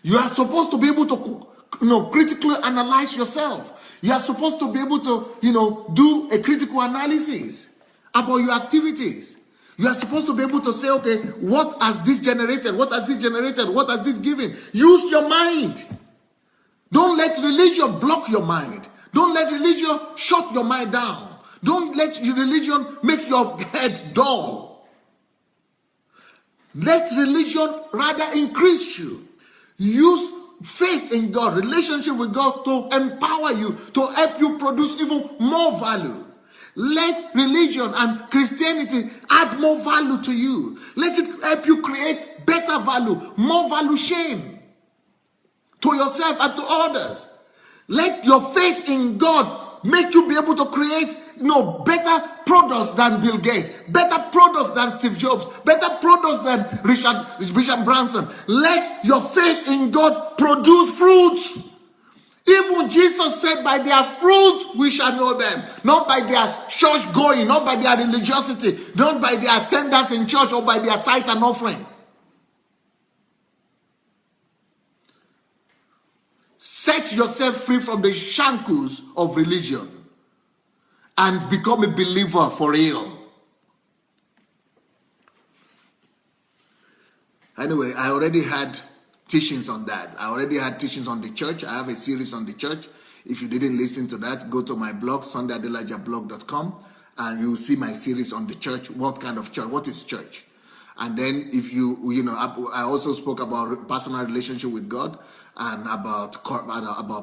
Speaker 1: You are supposed to be able to, critically analyze yourself. You are supposed to be able to, do a critical analysis about your activities. You are supposed to be able to say, okay, what has this generated? What has this generated? What has this given? Use your mind. Don't let religion block your mind. Don't let religion shut your mind down. Don't let your religion make your head dull. Let religion rather increase you. Use faith in God, relationship with God to empower you, to help you produce even more value. Let religion and Christianity add more value to you. Let it help you create better value, more value chain to yourself and to others. Let your faith in God make you be able to create, better products than Bill Gates, better products than Steve Jobs, better products than Bishop Branson. Let your faith in God produce fruits. Even Jesus said, by their fruits we shall know them. Not by their church going, not by their religiosity, not by their attendance in church or by their tithe and offering. Set yourself free from the shackles of religion and become a believer for real. Anyway, I already had teachings on that. I already had teachings on the church. I have a series on the church. If you didn't listen to that, go to my blog, SandeyAdelajablog.com, and you'll see my series on the church. What kind of church? What is church? And then if I also spoke about personal relationship with God and about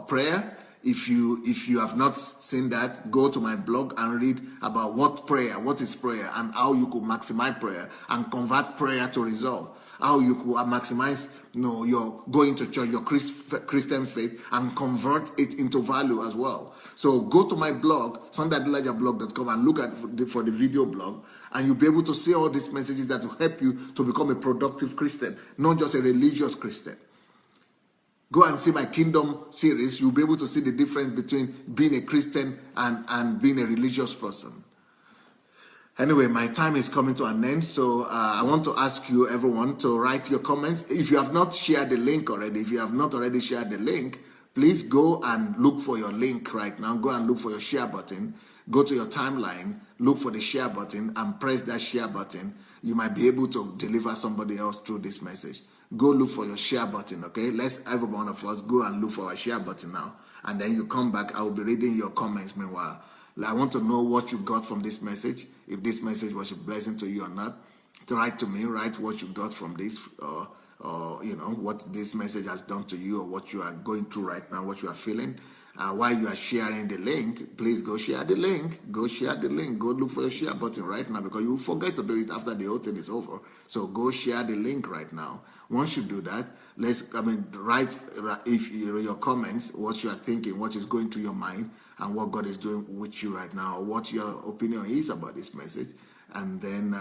Speaker 1: prayer. If you have not seen that, go to my blog and read about what is prayer, and how you could maximize prayer and convert prayer to result. How you could maximize your going to church, your Christian faith, and convert it into value as well. So go to my blog, SandeyAdelajablog.com, and look for the video blog, and you'll be able to see all these messages that will help you to become a productive Christian, not just a religious Christian. Go and see my Kingdom series. You'll be able to see the difference between being a Christian and being a religious person. Anyway, my time is coming to an end, so I want to ask you, everyone, to write your comments. If you have not shared the link already, if you have not already shared the link, please go and look for your link right now. Go and look for your share button. Go to your timeline, look for the share button, and press that share button. You might be able to deliver somebody else through this message. Go look for your share button, okay? Let's, every one of us, go and look for our share button now. And then you come back. I will be reading your comments meanwhile. I want to know what you got from this message. If this message was a blessing to you or not, write to me. Write what you got from this, or what this message has done to you, or what you are going through right now, what you are feeling. While you are sharing the link, please go share the link. Go share the link. Go look for your share button right now, because you will forget to do it after the whole thing is over. So go share the link right now. Once you do that, write if your comments, what you are thinking, what is going through your mind, and what God is doing with you right now, or what your opinion is about this message, and then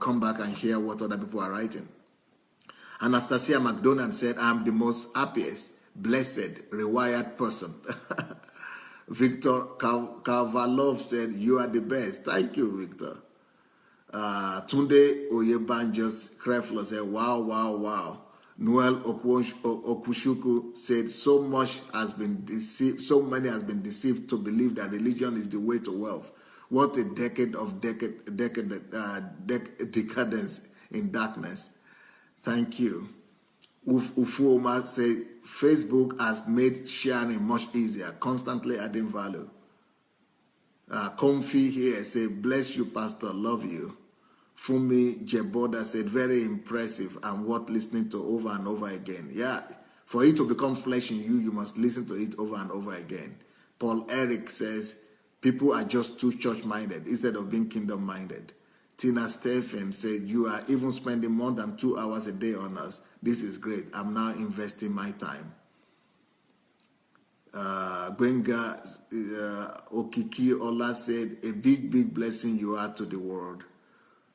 Speaker 1: come back and hear what other people are writing. Anastasia McDonald said, "I'm the most happiest, blessed, rewired person." Victor Kavalov said, "You are the best." Thank you, Victor. Tunde Oyebanjo's Kreflo said, "Wow, wow, wow." Noel Okushuku said, "So much has been deceived. So many has been deceived to believe that religion is the way to wealth. What a decade of decadence in darkness." Thank you. Ufuoma said, "Facebook has made sharing much easier, constantly adding value." Comfy here say, "Bless you, Pastor. Love you." Fumi Jeboda said, very impressive and worth listening to over and over again. Yeah, for it to become flesh in you, you must listen to it over and over again. Paul Eric says, people are just too church-minded instead of being kingdom-minded. Tina Stephen said, you are even spending more than 2 hours a day on us. This is great. I'm now investing my time. Gwenga Okiki Ola said, a big blessing you are to the world.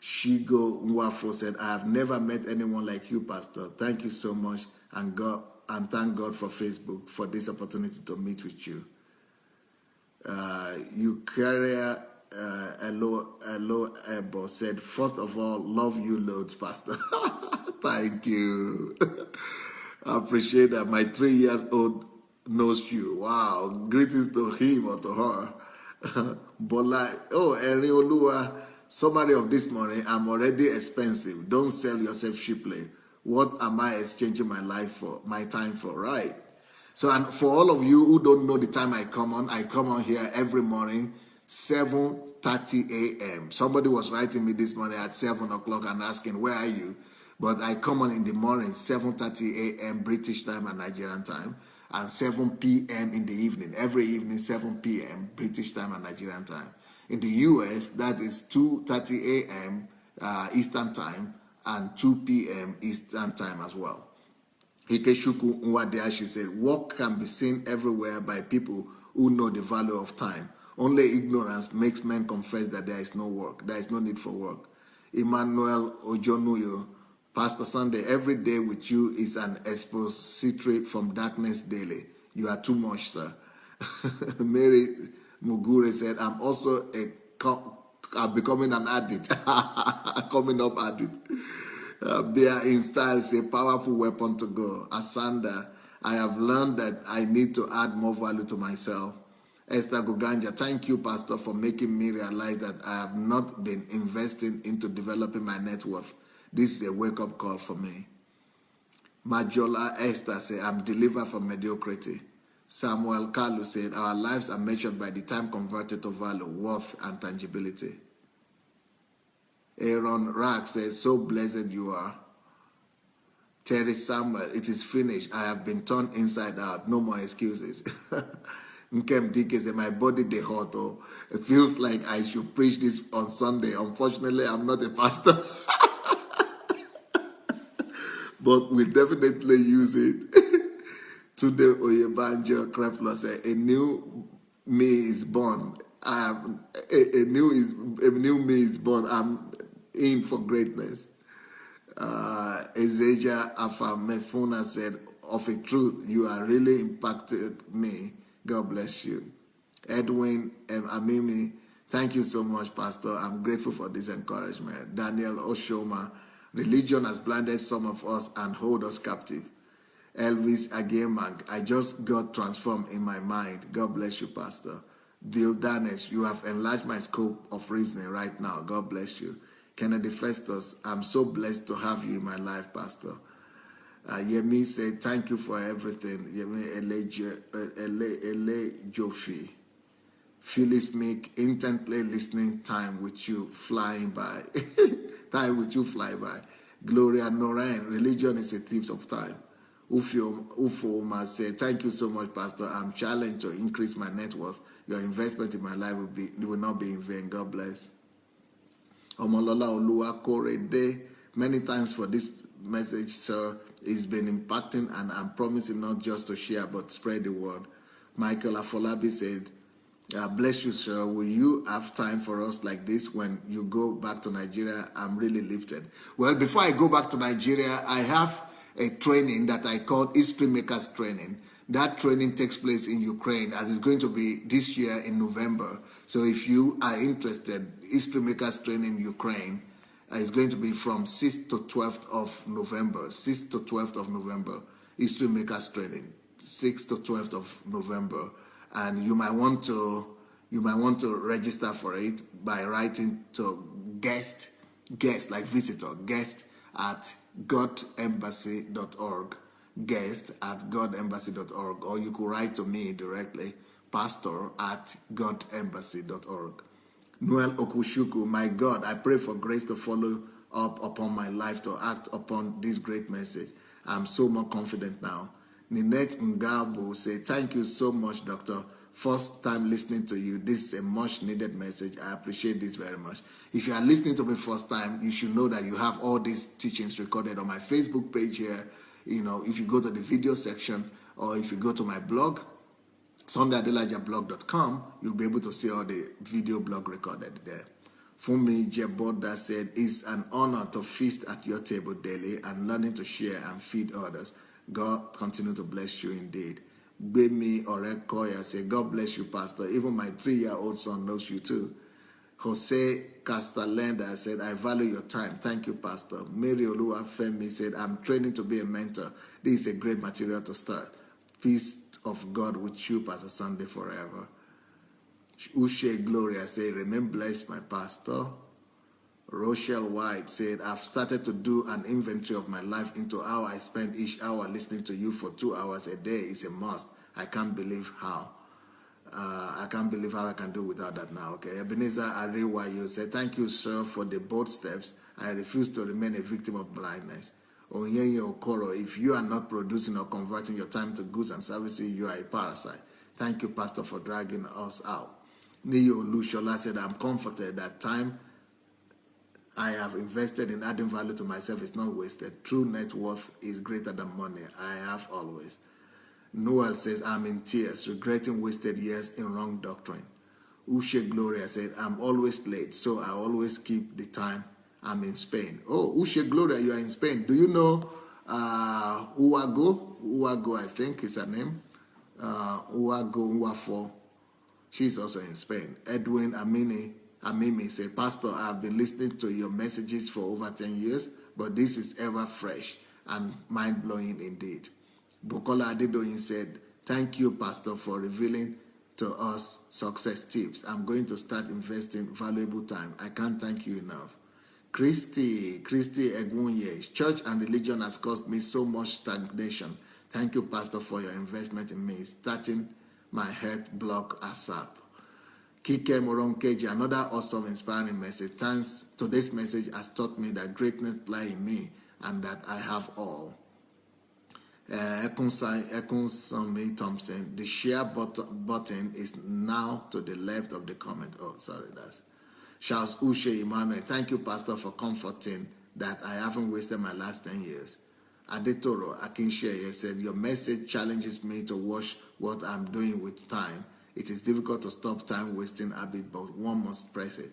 Speaker 1: Shigo Nwafo said, I have never met anyone like you, Pastor. Thank you so much, and thank God for Facebook for this opportunity to meet with you. Eucharia Hello Ebo said, first of all, love you loads, Pastor. Thank you. I appreciate that. My 3-year-old knows you. Wow. Greetings to him or to her. Bola, Eri Olua, summary of this morning, I'm already expensive. Don't sell yourself cheaply. What am I exchanging my time for, right? So, and for all of you who don't know the time I come on here every morning, 7:30 a.m. Somebody was writing me this morning at 7 o'clock and asking, where are you? But I come on in the morning, 7:30 a.m. British time and Nigerian time, and 7 p.m. in the evening. Every evening, 7 p.m. British time and Nigerian time. In the U.S., that is 2:30 a.m. Eastern time and 2 p.m. Eastern time as well. Ikeshuku Nwadeashi said, work can be seen everywhere by people who know the value of time. Only ignorance makes men confess that there is no work. There is no need for work. Emmanuel Ojonuyo, Pastor Sandey, every day with you is an expository from darkness daily. You are too much, sir. Mary Mugure said, I'm also I'm becoming an addict. Coming up addict. Bear in style is a powerful weapon to go. Asanda, I have learned that I need to add more value to myself. Esther Guganja, thank you, Pastor, for making me realize that I have not been investing into developing my net worth. This is a wake-up call for me. Majola Esther said, I'm delivered from mediocrity. Samuel Kalu said, our lives are measured by the time converted to value, worth, and tangibility. Aaron Rack says, so blessed you are. Terry Samuel, it is finished. I have been turned inside out. No more excuses. Nkem Dike said, my body dey hot. Oh. It feels like I should preach this on Sunday. Unfortunately, I'm not a pastor. But we'll definitely use it. Today, Oyebanjo Kreflo said, a new me is born. A new me is born. I'm in for greatness. Ezeja Afamefuna said, of a truth, you are really impacted me. God bless you. Edwin Amimi, thank you so much, Pastor. I'm grateful for this encouragement. Daniel Oshoma, religion has blinded some of us and hold us captive. Elvis Agemang, I just got transformed in my mind. God bless you, Pastor. Bill Danes, you have enlarged my scope of reasoning right now. God bless you. Kennedy Festus, I'm so blessed to have you in my life, Pastor. Yemi said, thank you for everything. Yemi Ele Jofi. Phyllis Meek, intently listening, time with you flying by. Time with you fly by. Gloria Norain, religion is a thief of time. Ufoma said, thank you so much, Pastor. I'm challenged to increase my net worth. Your investment in my life will not be in vain. God bless. Omolola Olua Korede, many thanks for this message, sir. It's been impacting, and I'm promising not just to share, but spread the word. Michael Afolabi said, bless you, sir. Will you have time for us like this when you go back to Nigeria? I'm really lifted. Well, before I go back to Nigeria, I have a training that I call History Makers Training. That training takes place in Ukraine, and it's going to be this year in November. So if you are interested, History Makers Training Ukraine is going to be from 6th to 12th of November. 6th to 12th of November, History Makers Training, 6th to 12th of November. And you might want to register for it by writing to guest like visitor, guest at godembassy.org, guest at godembassy.org, or you could write to me directly, pastor at godembassy.org. Noel Okushuku, my God, I pray for grace to follow up upon my life to act upon this great message. I'm so more confident now. Ninette Ngabu say, thank you so much, Doctor. First time listening to you. This is a much needed message. I appreciate this very much. If you are listening to me first time, you should know that you have all these teachings recorded on my Facebook page here. You know, if you go to the video section or if you go to my blog, SundayAdelajablog.com, you'll be able to see all the video blog recorded there. Fumi Jeboda said, it's an honor to feast at your table daily and learning to share and feed others. God continue to bless you indeed. Bemi Orekoya said, God bless you, Pastor. Even my 3-year-old son knows you too. Jose Castalenda said, I value your time. Thank you, Pastor. Mary Olua Femi said, I'm training to be a mentor. This is a great material to start. Peace of God with you, Pastor Sandey, forever. Ushe Gloria said, remain blessed, my pastor. Rochelle White said, I've started to do an inventory of my life into how I spend each hour listening to you for 2 hours a day. It's a must. I can't believe how. I can't believe how I can do without that now. Okay. Ebenezer Arewayo said, thank you, sir, for the bold steps. I refuse to remain a victim of blindness. Onyenye Okoro, if you are not producing or converting your time to goods and services, you are a parasite. Thank you, Pastor, for dragging us out. Niyo Lushola said, I'm comforted that time I have invested in adding value to myself is not wasted. True net worth is greater than money. I have always. Noel says, I'm in tears, regretting wasted years in wrong doctrine. Ushe Gloria said, I'm always late, so I always keep the time. I'm in Spain. Oh, Ushe Gloria, you are in Spain. Do you know Uwago? Uwago, I think is her name. Uwago Nwafo. She's also in Spain. Edwin Amimi said, Pastor, I've been listening to your messages for over 10 years, but this is ever fresh and mind-blowing indeed. Bukola Adedoyin said, thank you, Pastor, for revealing to us success tips. I'm going to start investing valuable time. I can't thank you enough. Christy Egwunye, church and religion has caused me so much stagnation. Thank you, Pastor, for your investment in me, starting my health block ASAP. Kike Moronkeji, another awesome, inspiring message. Thanks. Today's message has taught me that greatness lies in me and that I have all. Ekunsami Thompson, the share button is now to the left of the comment. Oh, sorry, that's Charles Ushe Emmanuel. Thank you, Pastor, for comforting that I haven't wasted my last 10 years. Adetoro Akinsheye said, your message challenges me to watch what I'm doing with time. It is difficult to stop time-wasting habit, but one must press it.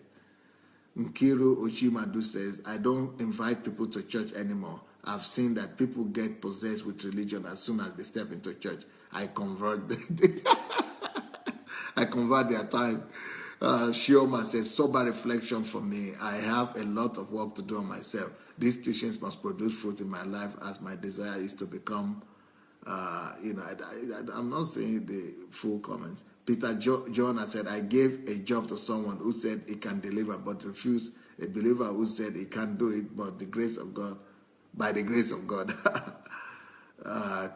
Speaker 1: Nkiru Ochimadu says, I don't invite people to church anymore. I've seen that people get possessed with religion as soon as they step into church. I convert their time. Shioma says, sober reflection for me. I have a lot of work to do on myself. These teachings must produce fruit in my life as my desire is to become, I'm not saying the full comments. Peter Jonah said, I gave a job to someone who said he can deliver but refused. A believer who said he can't do it but the grace of God, by the grace of God.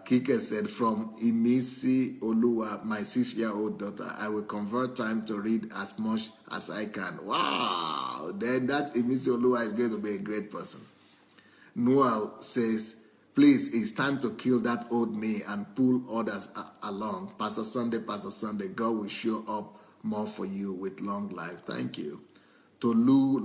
Speaker 1: Kike said, from Imisi Oluwa, my 6-year-old daughter, I will convert time to read as much as I can. Wow! Then that Imisi Oluwa is going to be a great person. Noel says, please, it's time to kill that old me and pull others along. Pastor Sunday, God will show up more for you with long life. Thank you. Tolu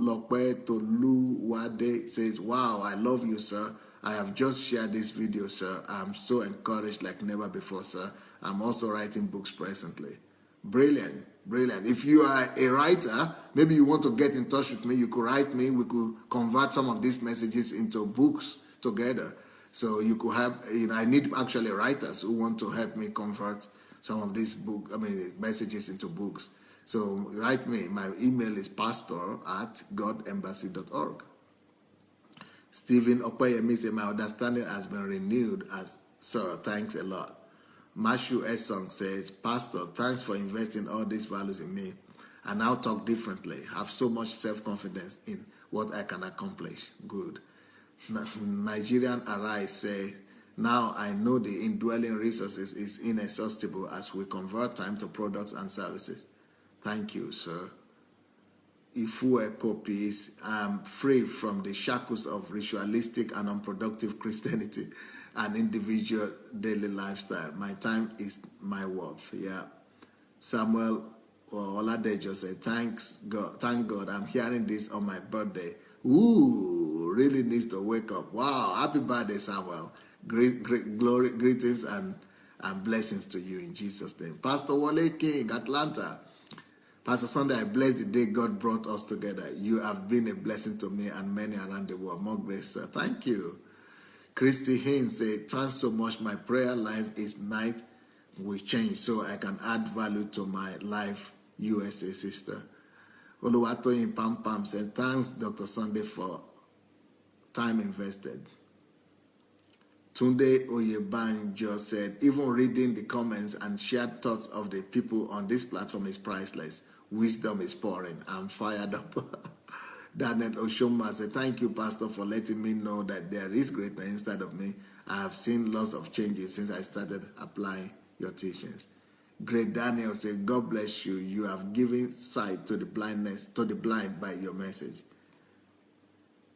Speaker 1: Wade says, wow, I love you, sir. I have just shared this video, sir. I'm so encouraged like never before, sir. I'm also writing books presently. Brilliant, brilliant. If you are a writer, maybe you want to get in touch with me, you could write me. We could convert some of these messages into books together. So you could have, I need actually writers who want to help me convert some of these messages into books. So write me. My email is pastor@godembassy.org. Stephen Opeyemi said, my understanding has been renewed as, sir, thanks a lot. Mashu Esong says, Pastor, thanks for investing all these values in me. I now talk differently. Have so much self-confidence in what I can accomplish. Good. Nigerian Arise say, now I know the indwelling resources is inexhaustible as we convert time to products and services. Thank you, sir. Ifue copies. I'm free from the shackles of ritualistic and unproductive Christianity and individual daily lifestyle. My time is my worth. Yeah. Samuel Oladejo said, thank God I'm hearing this on my birthday. Ooh, really needs to wake up. Wow, happy birthday, Samuel. Great glory, greetings and blessings to you in Jesus' name. Pastor Wale King, Atlanta. Pastor Sandey, I bless the day God brought us together. You have been a blessing to me and many around the world. More grace, sir. Thank you. Christy Haynes said, thanks so much. My prayer life is night will change so I can add value to my life, USA sister. Oluwatoyin Pam Pam said, thanks, Dr. Sandey, for time invested. Tunde Oyebanjo said, even reading the comments and shared thoughts of the people on this platform is priceless. Wisdom is pouring. I'm fired up. Daniel Oshoma said, thank you, Pastor, for letting me know that there is greatness inside of me. I have seen lots of changes since I started applying your teachings. Great Daniel said, God bless you. You have given sight to the blind by your message.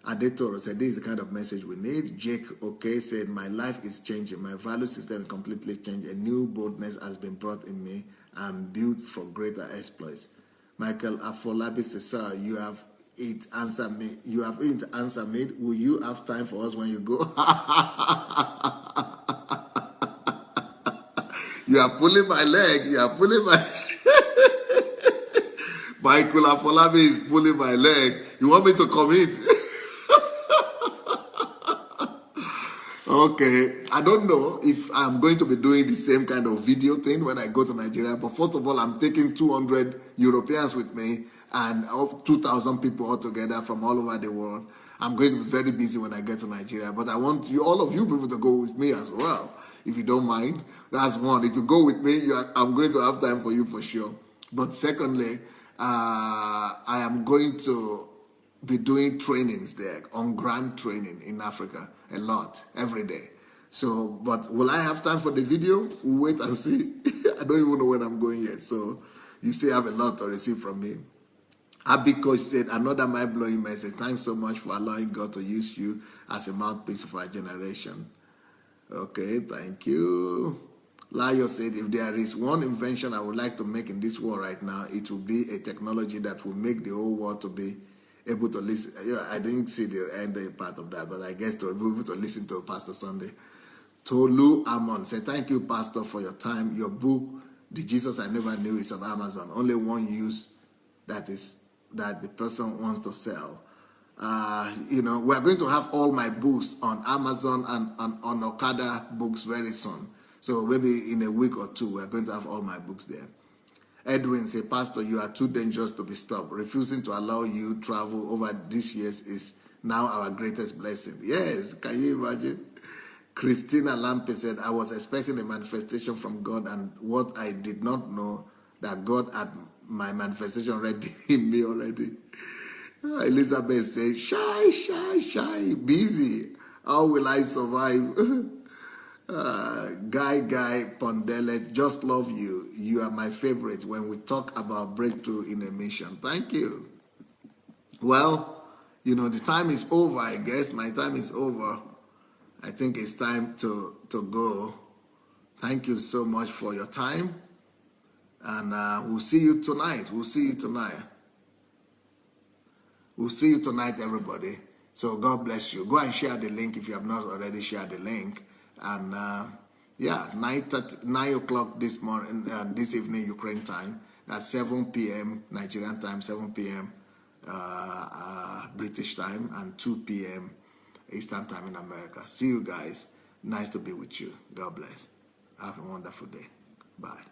Speaker 1: Adetoro said, this is the kind of message we need. Jake Okay said, my life is changing. My value system is completely changed. A new boldness has been brought in me. I'm built for greater exploits. Michael Afolabi says, sir, you have it answered me. You have it answered me. Will you have time for us when you go? You are pulling my leg. You are pulling my... Michael Afolabi is pulling my leg. You want me to commit? Okay, I don't know if I'm going to be doing the same kind of video thing when I go to Nigeria, but first of all, I'm taking 200 Europeans with me and 2,000 people altogether from all over the world. I'm going to be very busy when I get to Nigeria, but I want you, all of you people, to go with me as well, if you don't mind. That's one. If you go with me, I'm going to have time for you for sure. But secondly, I am going to be doing trainings there, on-ground training in Africa, a lot, every day. So, but will I have time for the video? We'll wait and see. I don't even know when I'm going yet, so you still have a lot to receive from me. Abby Coach said, another mind-blowing message. Thanks so much for allowing God to use you as a mouthpiece for our generation. Okay, thank you. Layo said, if there is one invention I would like to make in this world right now, it will be a technology that will make the whole world to be able to listen. Yeah, I didn't see the end part of that, but I guess to be able to listen to Pastor Sandey. Tolu Amon said, thank you, Pastor, for your time. Your book, The Jesus I Never Knew, is on Amazon. Only one use that the person wants to sell. We're going to have all my books on Amazon and on Okada books very soon. So maybe in a week or two, we're going to have all my books there. Edwin said, Pastor, you are too dangerous to be stopped. Refusing to allow you travel over these years is now our greatest blessing. Yes, can you imagine? Christina Lampe said, I was expecting a manifestation from God, and what I did not know, that God had my manifestation ready in me already. Elizabeth said, shy, busy. How will I survive? Guy Pondelet, just love you. You are my favorite when we talk about breakthrough in a mission. Thank you. Well, the time is over, I guess. My time is over. I think it's time to go. Thank you so much for your time. And we'll see you tonight. We'll see you tonight, everybody. So God bless you. Go and share the link if you have not already shared the link. And 9 o'clock this morning, this evening, Ukraine time. That's 7 p.m. Nigerian time, 7 p.m. British time, and 2 p.m. Eastern time in America. See you guys. Nice to be with you. God bless. Have a wonderful day. Bye.